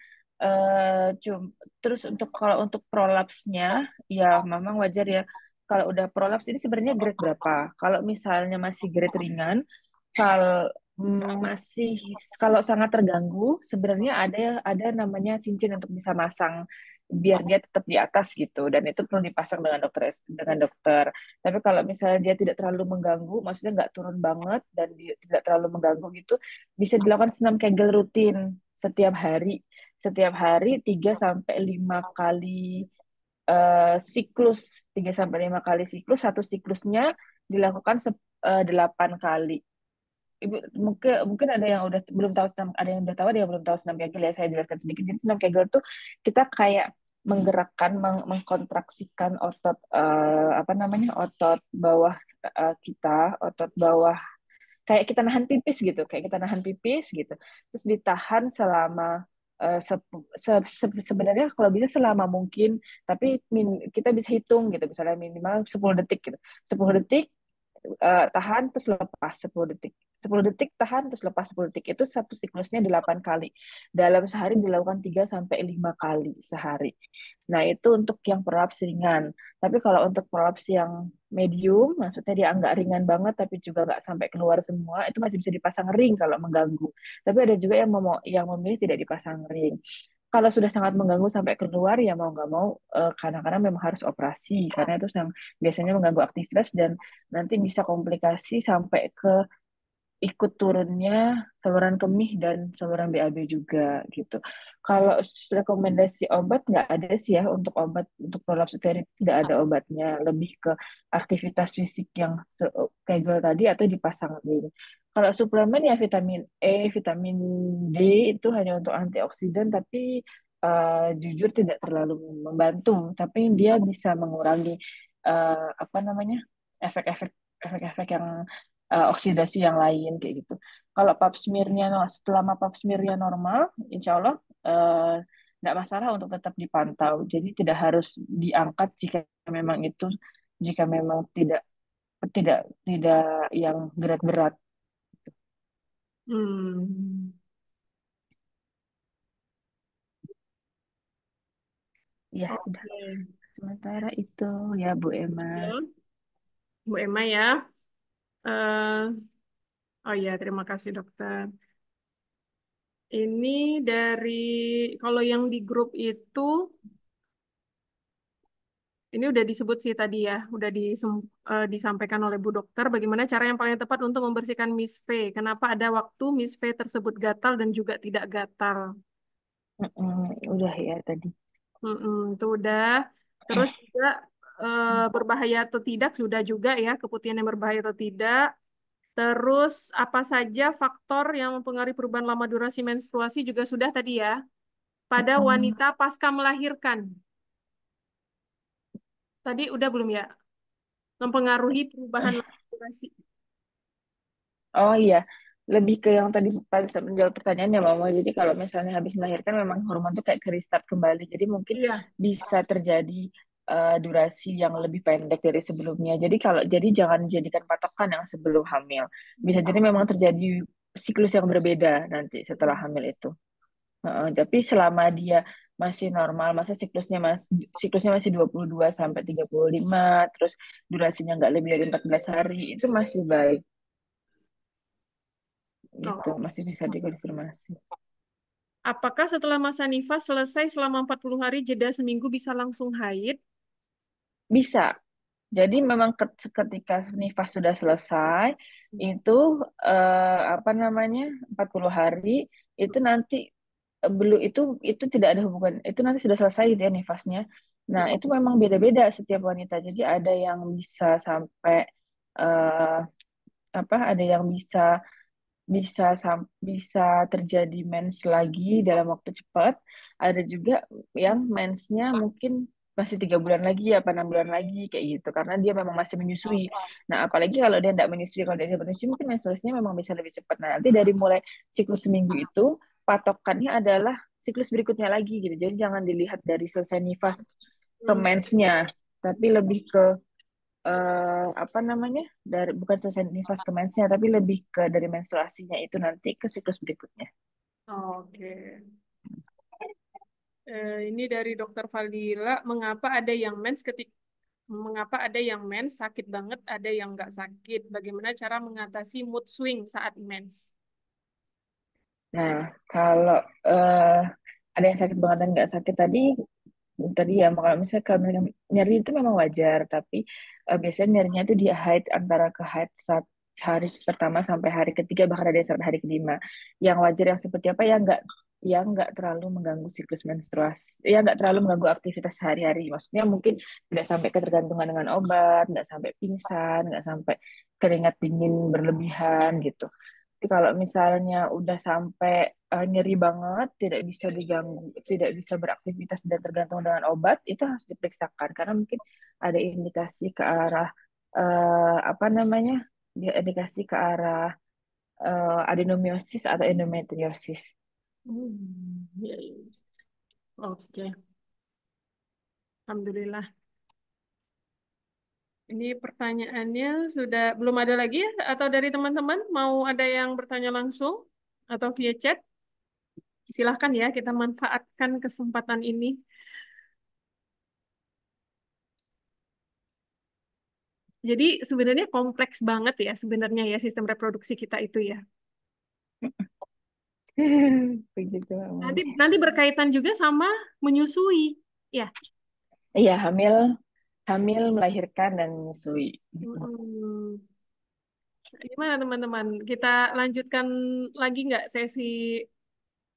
Terus kalau untuk prolapsnya, ya memang wajar ya. Kalau udah prolaps ini sebenarnya grade berapa? Kalau misalnya masih grade ringan, kalau masih kalau sangat terganggu, sebenarnya ada namanya cincin untuk bisa masang biar dia tetap di atas gitu dan itu perlu dipasang dengan dokter. Tapi kalau misalnya dia tidak terlalu mengganggu, maksudnya nggak turun banget dan tidak terlalu mengganggu gitu, bisa dilakukan senam Kegel rutin setiap hari. Setiap hari 3 sampai 5 kali siklus, 3 sampai 5 kali siklus, satu siklusnya dilakukan 8 kali. Ibu mungkin mungkin ada yang udah belum tahu senam, ada yang udah tahu, ada yang belum tahu senam Kegel ya. Saya jelaskan sedikit. Jadi senam Kegel tuh kita kayak menggerakkan, mengkontraksikan otot apa namanya otot bawah kita, otot bawah kayak kita nahan pipis gitu, kayak kita nahan pipis gitu. Terus ditahan selama sebenarnya kalau bisa selama mungkin, tapi kita bisa hitung gitu, misalnya minimal 10 detik gitu. 10 detik tahan terus lepas 10 detik. 10 detik tahan terus lepas 10 detik. Itu satu siklusnya 8 kali. Dalam sehari dilakukan 3 sampai 5 kali sehari. Nah, itu untuk yang prolaps ringan. Tapi kalau untuk prolaps yang medium, maksudnya dia nggak ringan banget tapi juga nggak sampai keluar semua, itu masih bisa dipasang ring kalau mengganggu. Tapi ada juga yang memilih tidak dipasang ring. Kalau sudah sangat mengganggu sampai keluar ya mau nggak mau kadang-kadang memang harus operasi karena itu yang biasanya mengganggu aktivitas dan nanti bisa komplikasi sampai ke ikut turunnya saluran kemih dan saluran BAB juga gitu. Kalau rekomendasi obat nggak ada sih ya untuk obat untuk prolaps uterit tidak ada obatnya, lebih ke aktivitas fisik yang Kegel tadi atau dipasang ring. Kalau suplemen ya vitamin E, vitamin D itu hanya untuk antioksidan tapi jujur tidak terlalu membantu, tapi dia bisa mengurangi apa namanya efek-efek yang oksidasi yang lain kayak gitu. Kalau pap smearnya selama pap smearnya normal, insya Allah eh, nggak masalah untuk tetap dipantau. Jadi tidak harus diangkat memang itu jika memang tidak tidak tidak yang berat-berat. Hmm. Ya sudah. Oke. Sementara itu ya Bu Emma. Hasil, Bu Emma ya. Eh, oh ya, terima kasih dokter. Ini dari kalau yang di grup itu, ini udah disebut sih tadi ya, udah disampaikan oleh Bu Dokter. Bagaimana cara yang paling tepat untuk membersihkan Miss V? Kenapa ada waktu Miss V tersebut gatal dan juga tidak gatal? Udah ya tadi. Itu udah. Terus juga berbahaya atau tidak sudah juga ya, keputihan yang berbahaya atau tidak. Terus apa saja faktor yang mempengaruhi perubahan lama durasi menstruasi juga sudah tadi ya. Pada Mm-mm. wanita pasca melahirkan. Tadi udah belum ya? Mempengaruhi perubahan lama durasi. Oh iya, lebih ke yang tadi pas menjawab pertanyaannya Mama. Jadi kalau misalnya habis melahirkan memang hormon tuh kayak ke restart kembali. Jadi mungkin Iya. bisa terjadi durasi yang lebih pendek dari sebelumnya. Jadi jangan jadikan patokan yang sebelum hamil. Bisa jadi memang terjadi siklus yang berbeda nanti setelah hamil itu. Tapi selama dia masih normal, masa siklusnya masih 22 sampai 35, terus durasinya nggak lebih dari 14 hari, itu masih baik gitu, Oh. masih bisa dikonfirmasi. Apakah setelah masa nifas selesai selama 40 hari jeda seminggu bisa langsung haid? Bisa. Jadi memang ketika nifas sudah selesai, itu apa namanya 40 hari itu nanti belum itu tidak ada hubungan, itu nanti sudah selesai gitu ya nifasnya. Nah, itu memang beda-beda setiap wanita. Jadi ada yang bisa sampai eh, apa ada yang bisa terjadi mens lagi dalam waktu cepat. Ada juga yang mensnya mungkin masih 3 bulan lagi apa 6 bulan lagi kayak gitu karena dia memang masih menyusui. Nah apalagi kalau dia tidak menyusui, kalau dia tidak menyusui mungkin menstruasinya memang bisa lebih cepat. Nah nanti dari mulai siklus seminggu itu patokannya adalah siklus berikutnya lagi gitu. Jadi jangan dilihat dari selesai nifas ke Hmm. mensnya, tapi lebih ke apa namanya dari bukan selesai nifas ke mensnya tapi lebih ke dari menstruasinya itu nanti ke siklus berikutnya. Oke. Ini dari Dokter Faldila, mengapa ada yang mens sakit banget, ada yang nggak sakit? Bagaimana cara mengatasi mood swing saat mens? Nah, kalau ada yang sakit banget dan nggak sakit tadi ya kalau misalnya kalau nyeri itu memang wajar, tapi biasanya nyerinya itu di haid antara ke haid saat hari pertama sampai hari ketiga bahkan ada yang sampai hari kelima. Yang wajar yang seperti apa yang nggak terlalu mengganggu siklus menstruasi, ya nggak terlalu mengganggu aktivitas sehari-hari. Maksudnya mungkin tidak sampai ketergantungan dengan obat, nggak sampai pingsan, nggak sampai keringat dingin berlebihan gitu. Tapi kalau misalnya udah sampai nyeri banget, tidak bisa diganggu, tidak bisa beraktivitas dan tergantung dengan obat, itu harus diperiksakan karena mungkin ada indikasi ke arah apa namanya, dia indikasi ke arah adenomiosis atau endometriosis. Ya, ya. Oke, Alhamdulillah. Ini pertanyaannya sudah belum ada lagi ya? Atau dari teman-teman mau ada yang bertanya langsung atau via chat? Silahkan ya, kita manfaatkan kesempatan ini. Jadi sebenarnya kompleks banget ya sebenarnya ya sistem reproduksi kita itu ya. Begitu, Nanti Mali. nanti berkaitan juga sama menyusui. Ya. Iya, hamil, hamil, melahirkan dan menyusui. Mm-mm. Gimana teman-teman? Kita lanjutkan lagi nggak sesi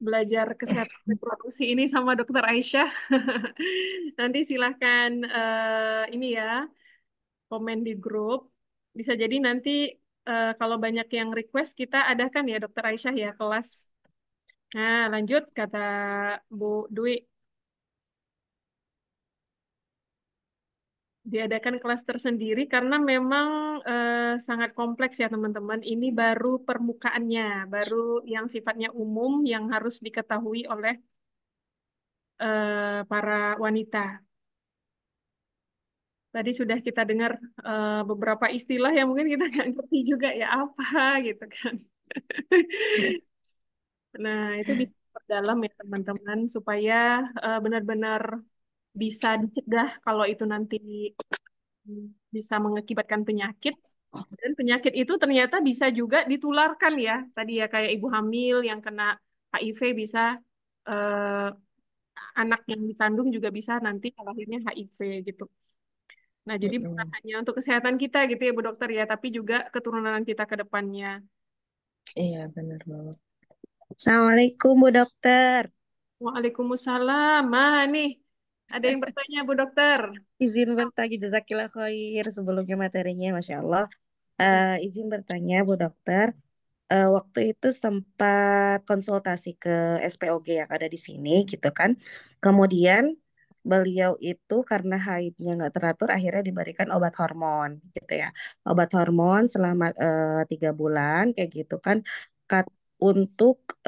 belajar kesehatan reproduksi ini sama Dokter Aisyah? Nanti silahkan ini ya komen di grup. Bisa jadi nanti kalau banyak yang request kita adakan ya Dokter Aisyah ya kelas. Nah lanjut kata Bu Dwi. diadakan kelas tersendiri karena memang sangat kompleks ya teman-teman. Ini baru permukaannya, baru yang sifatnya umum yang harus diketahui oleh para wanita. Tadi sudah kita dengar beberapa istilah yang mungkin kita nggak ngerti juga ya apa gitu kan. Nah, itu bisa perdalam ya teman-teman supaya benar-benar bisa dicegah kalau itu nanti bisa mengakibatkan penyakit. Dan penyakit itu ternyata bisa juga ditularkan ya. Tadi ya kayak ibu hamil yang kena HIV bisa eh, anak yang dikandung juga bisa nanti kalau akhirnya HIV gitu. Nah, jadi bukan Mm-mm. hanya untuk kesehatan kita gitu ya Bu Dokter ya, tapi juga keturunan kita ke depannya. Iya, benar banget. Assalamualaikum Bu Dokter. Waalaikumsalam. Mah nih, ada yang bertanya Bu Dokter. Izin bertanya jazakillah khair sebelumnya materinya Masya Allah. Izin bertanya Bu Dokter. Waktu itu sempat konsultasi ke SPOG yang ada di sini gitu kan. Kemudian beliau itu karena haidnya nggak teratur akhirnya diberikan obat hormon gitu ya. Obat hormon selama 3 bulan kayak gitu kan. Untuk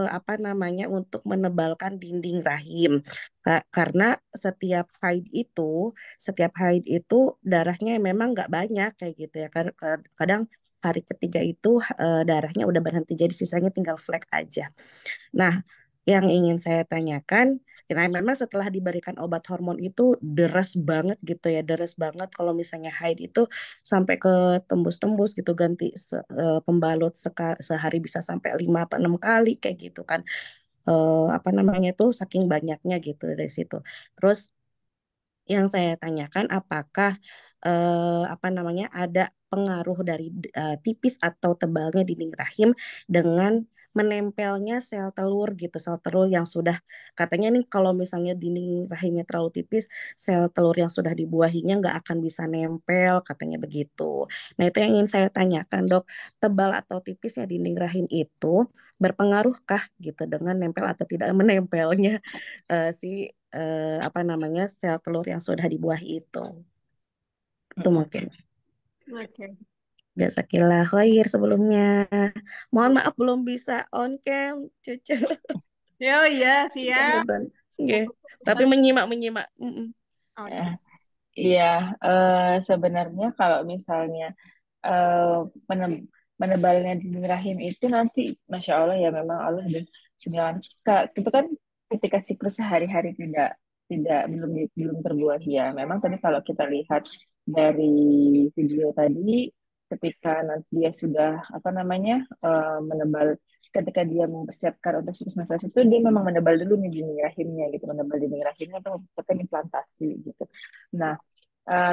apa namanya untuk menebalkan dinding rahim. Karena setiap haid itu darahnya memang nggak banyak kayak gitu ya. Kadang hari ketiga itu darahnya udah berhenti jadi sisanya tinggal flek aja. Nah, yang ingin saya tanyakan, nah memang setelah diberikan obat hormon itu deras banget gitu ya, deras banget kalau misalnya haid itu sampai ke tembus-tembus gitu ganti pembalut sehari bisa sampai 5 atau 6 kali kayak gitu kan. Apa namanya itu saking banyaknya gitu dari situ. Terus yang saya tanyakan apakah apa namanya ada pengaruh dari tipis atau tebalnya dinding rahim dengan menempelnya sel telur gitu, sel telur yang sudah katanya nih kalau misalnya dinding rahimnya terlalu tipis, sel telur yang sudah dibuahinya nggak akan bisa nempel katanya begitu. Nah itu yang ingin saya tanyakan dok, tebal atau tipisnya dinding rahim itu berpengaruhkah gitu dengan nempel atau tidak menempelnya si apa namanya sel telur yang sudah dibuahi itu. Itu Mm-mm. mungkin. Oke. Jazakillah khair sebelumnya. Mohon maaf belum bisa on cam, cucu. Ya, oh iya, siap. Nonton. Nggih. Tapi Ustaz. menyimak. Mm-mm. Eh, Oke. Iya, sebenarnya kalau misalnya eh, mene- menebalnya dinding rahim itu nanti, masya Allah ya memang Allah dan sembilan itu kan ketika siklus sehari-hari tidak tidak belum terbuat ya. Memang tadi kalau kita lihat dari video tadi, ketika nanti dia sudah apa namanya menebal, ketika dia mempersiapkan untuk siklus menstruasi itu dia memang menebal dulu nih dinding rahimnya gitu, menebal dinding rahimnya atau mempersiapkan implantasi gitu. Nah,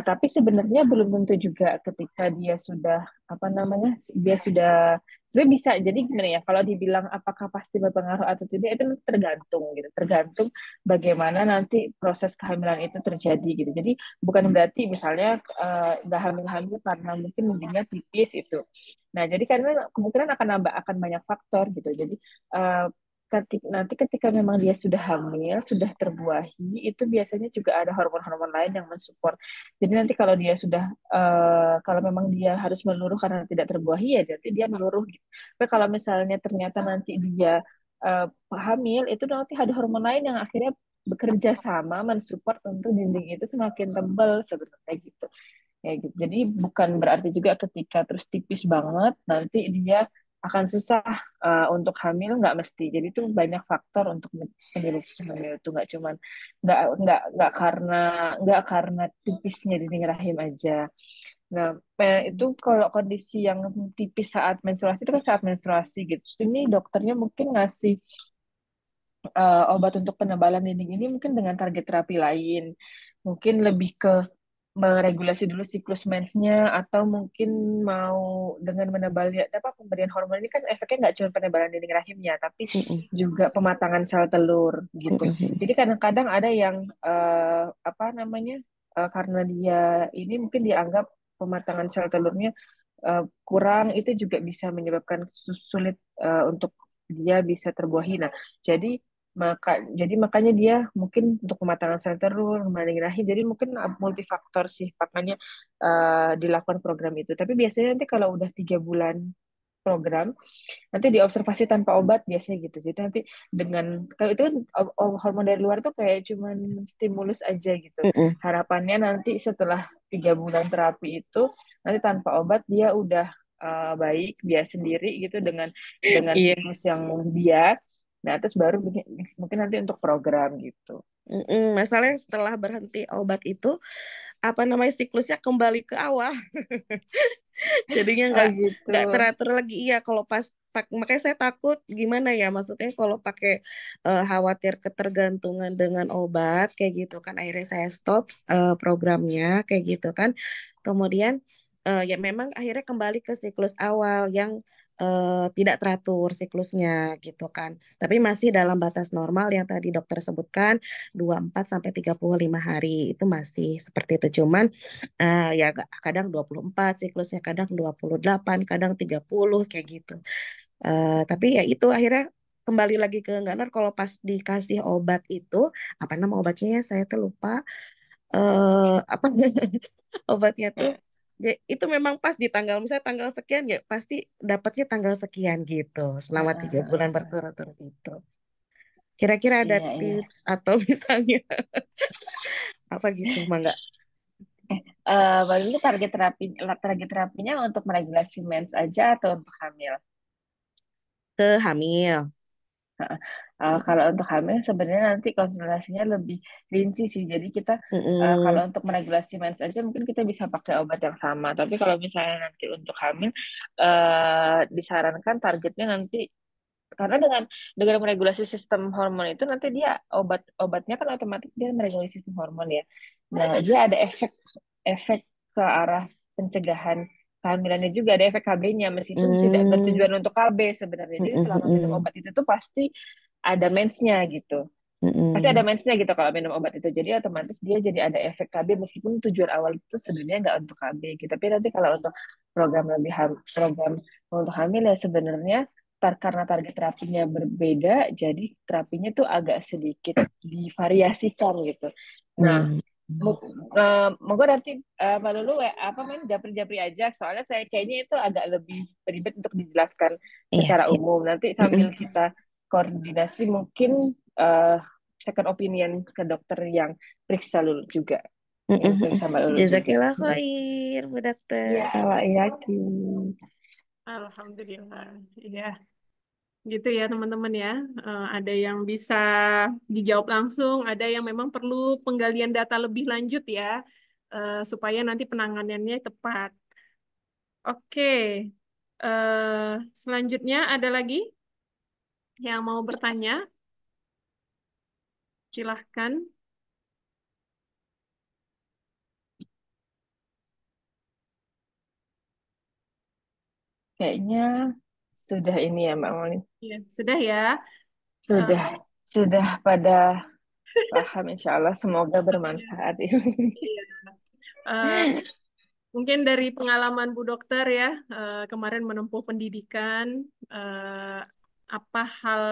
tapi sebenarnya belum tentu juga ketika dia sudah apa namanya dia sudah sebenarnya bisa jadi gimana ya kalau dibilang apakah pasti berpengaruh atau tidak itu tergantung gitu tergantung bagaimana nanti proses kehamilan itu terjadi gitu jadi bukan berarti misalnya nggak hamil-hamil karena mungkin dindingnya tipis itu nah jadi karena kemungkinan akan banyak faktor gitu jadi uh, nanti ketika memang dia sudah hamil, sudah terbuahi, itu biasanya juga ada hormon-hormon lain yang mensupport jadi nanti kalau dia sudah kalau memang dia harus meluruh karena tidak terbuahi ya nanti dia meluruh gitu. Tapi kalau misalnya ternyata nanti dia eh, hamil itu nanti ada hormon lain yang akhirnya bekerja sama mensupport untuk dinding itu semakin tebal sebenarnya gitu. Ya gitu. Jadi bukan berarti juga ketika terus tipis banget nanti dia akan susah untuk hamil nggak mesti. Jadi itu banyak faktor untuk penyebab susah hamil itu nggak cuman nggak karena tipisnya dinding rahim aja. Nah, itu kalau kondisi yang tipis saat menstruasi itu kan saat menstruasi gitu. Terus ini dokternya mungkin ngasih obat untuk penebalan dinding ini mungkin dengan target terapi lain. Mungkin lebih ke meregulasi dulu siklus mensnya atau mungkin mau dengan menebalnya apa pemberian hormon ini kan efeknya nggak cuma penebalan dinding rahimnya tapi Mm-mm. juga pematangan sel telur gitu. Mm-mm. Jadi kadang-kadang ada yang apa namanya karena dia ini mungkin dianggap pematangan sel telurnya kurang itu juga bisa menyebabkan sulit untuk dia bisa terbuahi. Nah, jadi Jadi makanya dia mungkin untuk pematangan sel telur, kembali rahim, jadi mungkin multifaktor sih, makanya dilakukan program itu. Tapi biasanya nanti kalau udah 3 bulan program, nanti diobservasi tanpa obat biasanya gitu. Jadi nanti dengan, kalau itu kan hormon dari luar tuh kayak cuman stimulus aja gitu. Mm-mm. Harapannya nanti setelah 3 bulan terapi itu, nanti tanpa obat dia udah baik dia sendiri gitu dengan Iya. siklus yang dia. Nah, terus baru mungkin nanti untuk program gitu. Masalahnya setelah berhenti obat itu, apa namanya, siklusnya kembali ke awal. Jadinya Oh gitu. nggak teratur lagi. Iya, kalau pas makanya saya takut gimana ya, maksudnya kalau pakai khawatir ketergantungan dengan obat kayak gitu kan, akhirnya saya stop programnya kayak gitu kan. Kemudian ya memang akhirnya kembali ke siklus awal yang tidak teratur siklusnya gitu kan. Tapi masih dalam batas normal yang tadi dokter sebutkan, 24 sampai 35 hari itu masih seperti itu. Cuman ya kadang 24 siklusnya, kadang 28, kadang 30 kayak gitu. Tapi ya itu akhirnya kembali lagi ke nggak benar kalau pas dikasih obat itu, apa nama obatnya ya, saya tuh lupa. Apa obatnya tuh itu memang pas di tanggal, misalnya tanggal sekian ya pasti dapatnya tanggal sekian gitu selama 3 bulan berturut-turut itu. Kira-kira ada Iya, iya. tips atau misalnya apa gitu, Mangga? Baru itu target terapinya untuk meregulasi mens aja atau untuk hamil? Ke hamil. Kalau untuk hamil sebenarnya nanti konsultasinya lebih rinci sih. Jadi kita kalau Mm-mm. untuk meregulasi mens aja mungkin kita bisa pakai obat yang sama. Tapi kalau misalnya nanti untuk hamil disarankan targetnya nanti, karena dengan meregulasi sistem hormon itu nanti dia obatnya kan otomatis dia meregulasi sistem hormon ya. Nah, dia ada efek efek ke arah pencegahan kehamilannya, juga ada efek KB-nya meskipun tidak Mm. bertujuan untuk KB sebenarnya. Jadi Mm-mm, selama minum mm-mm, obat itu tuh pasti ada mensnya gitu. Pasti ada mm-mm, mensnya gitu kalau minum obat itu. Jadi otomatis dia jadi ada efek KB meskipun tujuan awal itu sebenarnya nggak untuk KB gitu. Tapi nanti kalau untuk program untuk hamil ya sebenarnya karena target terapinya berbeda, jadi terapinya tuh agak sedikit divariasikan gitu. Nah, mm. monggo nanti Mbak Lulu apa main japri-japri aja. Soalnya saya kayaknya itu agak lebih ribet untuk dijelaskan Iya, secara siap. umum. Nanti Mm-mm. sambil kita koordinasi mungkin eh, second opinion ke dokter yang periksa Lulu juga, yang Mm-mm, mm-mm. periksa Mbak Lulu juga. Jazakillah khair, Bu Iya, Dokter. yakin. Alhamdulillah. Iya, gitu ya teman-teman ya. Ada yang bisa dijawab langsung, ada yang memang perlu penggalian data lebih lanjut ya, supaya nanti penanganannya tepat. Oke, selanjutnya ada lagi yang mau bertanya? Silahkan. Kayaknya sudah ini ya Mbak Molly. Ya, sudah ya. Eh, Sudah sudah pada paham, insya Allah semoga iya, bermanfaat. iya. Eh, Mungkin dari pengalaman Bu Dokter ya, kemarin menempuh pendidikan, eh, apa hal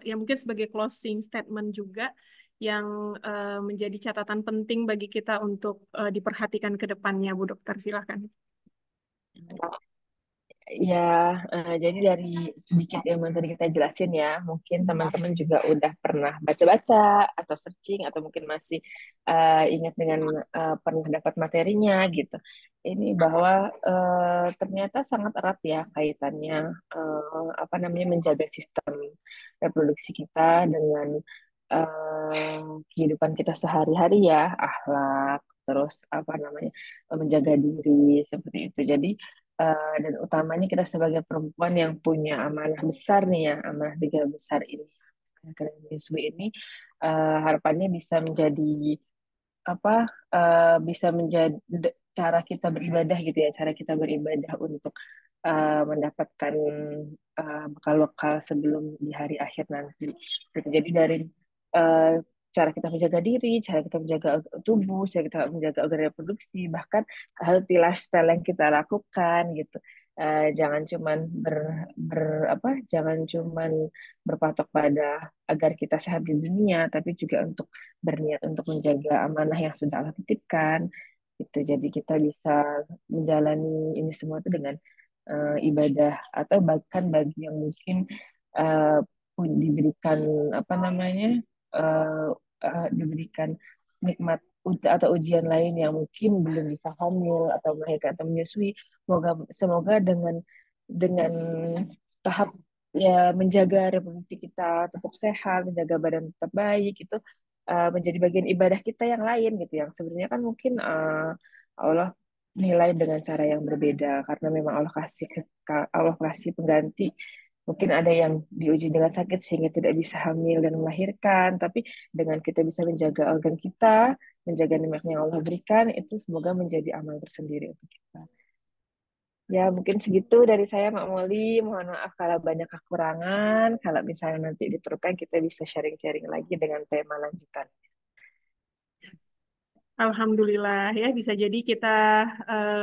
yang mungkin sebagai closing statement juga yang menjadi catatan penting bagi kita untuk diperhatikan ke depannya, Bu Dokter, silakan. Ya, jadi dari sedikit yang tadi kita jelasin ya, mungkin teman-teman juga udah pernah baca-baca atau searching atau mungkin masih ingat dengan pernah dapat materinya gitu. Ini bahwa ternyata sangat erat ya kaitannya apa namanya menjaga sistem reproduksi kita dengan kehidupan kita sehari-hari ya, akhlak, terus apa namanya menjaga diri seperti itu. Jadi dan utamanya kita sebagai perempuan yang punya amanah besar nih ya, amanah tiga besar ini, akhirnya menyusui ini harapannya bisa menjadi apa bisa menjadi cara kita beribadah gitu ya, cara kita beribadah untuk mendapatkan bekal-bekal sebelum di hari akhir nanti gitu. Jadi dari eh, cara kita menjaga diri, cara kita menjaga tubuh, cara kita menjaga organ reproduksi, bahkan healthy lifestyle yang kita lakukan gitu, Jangan cuman jangan cuman berpatok pada agar kita sehat di dunia, tapi juga untuk berniat untuk menjaga amanah yang sudah Allah titipkan. Itu jadi kita bisa menjalani ini semua itu dengan ibadah, atau bahkan bagi yang mungkin eh, diberikan apa namanya diberikan nikmat atau ujian lain yang mungkin belum bisa hamil atau melahirkan atau menyusui. Semoga dengan tahap ya menjaga reproduksi kita tetap sehat, menjaga badan tetap baik, itu menjadi bagian ibadah kita yang lain gitu, yang sebenarnya kan mungkin Allah nilai dengan cara yang berbeda karena memang Allah kasih pengganti. Mungkin ada yang diuji dengan sakit sehingga tidak bisa hamil dan melahirkan, tapi dengan kita bisa menjaga organ kita, menjaga nikmat yang Allah berikan, itu semoga menjadi amal tersendiri untuk kita. Ya, mungkin segitu dari saya, Mak Moli. Mohon maaf kalau banyak kekurangan. Kalau misalnya nanti diperlukan, kita bisa sharing-sharing lagi dengan tema lanjutan. Alhamdulillah ya, bisa jadi kita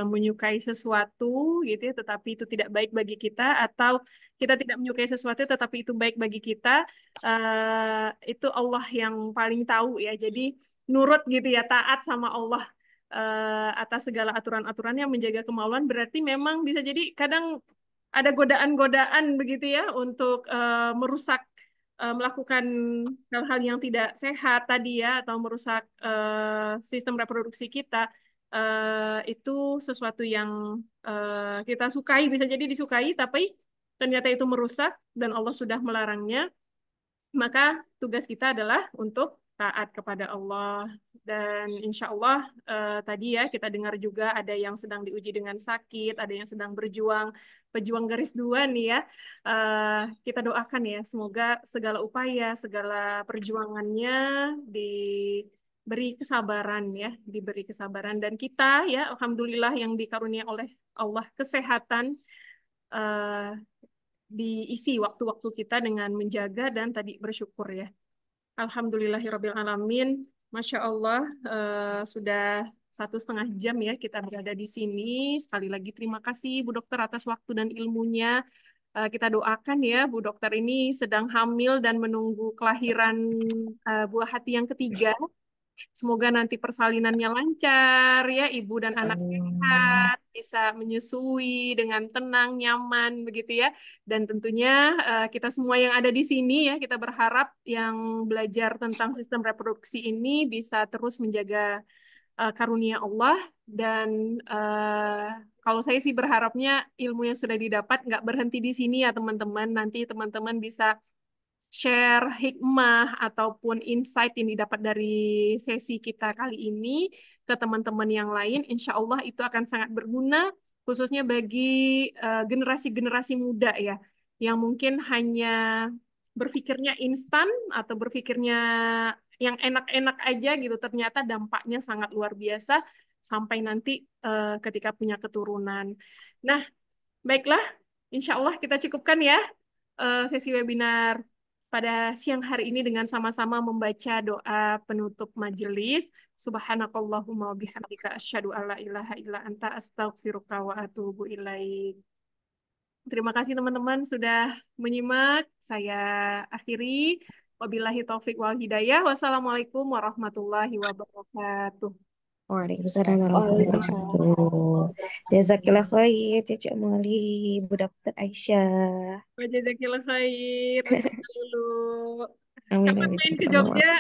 menyukai sesuatu gitu ya, tetapi itu tidak baik bagi kita, atau kita tidak menyukai sesuatu tetapi itu baik bagi kita. Itu Allah yang paling tahu ya. Jadi nurut gitu ya, taat sama Allah atas segala aturan-aturannya, menjaga kemauan. Berarti memang bisa jadi kadang ada godaan-godaan begitu ya untuk merusak, melakukan hal-hal yang tidak sehat tadi ya, atau merusak sistem reproduksi kita. Itu sesuatu yang kita sukai, bisa jadi disukai, tapi ternyata itu merusak dan Allah sudah melarangnya. Maka tugas kita adalah untuk taat kepada Allah. Dan insya Allah tadi ya kita dengar juga ada yang sedang diuji dengan sakit, ada yang sedang berjuang, pejuang garis dua nih ya. Eh, kita doakan ya, semoga segala upaya, segala perjuangannya diberi kesabaran ya, diberi kesabaran. Dan kita ya, Alhamdulillah yang dikarunia oleh Allah kesehatan, eh, diisi waktu-waktu kita dengan menjaga dan tadi bersyukur ya. Alhamdulillahirabbil alamin. Masya Allah, sudah 1,5 jam ya kita berada di sini. Sekali lagi terima kasih Bu Dokter atas waktu dan ilmunya. Kita doakan ya Bu Dokter ini sedang hamil dan menunggu kelahiran buah hati yang ketiga. Semoga nanti persalinannya lancar ya, ibu dan anak Amin. sehat, bisa menyusui dengan tenang, nyaman begitu ya. Dan tentunya kita semua yang ada di sini ya, kita berharap yang belajar tentang sistem reproduksi ini bisa terus menjaga karunia Allah. Dan kalau saya sih berharapnya ilmu yang sudah didapat nggak berhenti di sini ya teman-teman. Nanti teman-teman bisa share hikmah ataupun insight yang didapat dari sesi kita kali ini ke teman-teman yang lain. Insya Allah itu akan sangat berguna, khususnya bagi generasi-generasi muda ya, yang mungkin hanya berpikirnya instan atau berpikirnya yang enak-enak aja gitu. Ternyata dampaknya sangat luar biasa sampai nanti ketika punya keturunan. Nah, baiklah, insya Allah kita cukupkan ya sesi webinar pada siang hari ini dengan sama-sama membaca doa penutup majelis. Subhanakallahumma wa bihamdika asyhadu alla ilaha illa anta astaghfiruka wa atubu ilaik. Terima kasih teman-teman sudah menyimak. Saya akhiri. Wabillahi taufik wal hidayah. Wassalamualaikum warahmatullahi wabarakatuh. Waalaikumsalam warahmatullahi Waalaikumsalam wabarakatuh. Jazakillah khair, Cici Mali, Bu Dokter Aisyah. Wajazakillah khair. Ustaz dulu. Amin, Kapan amin. main ke Sama-sama. Jogja?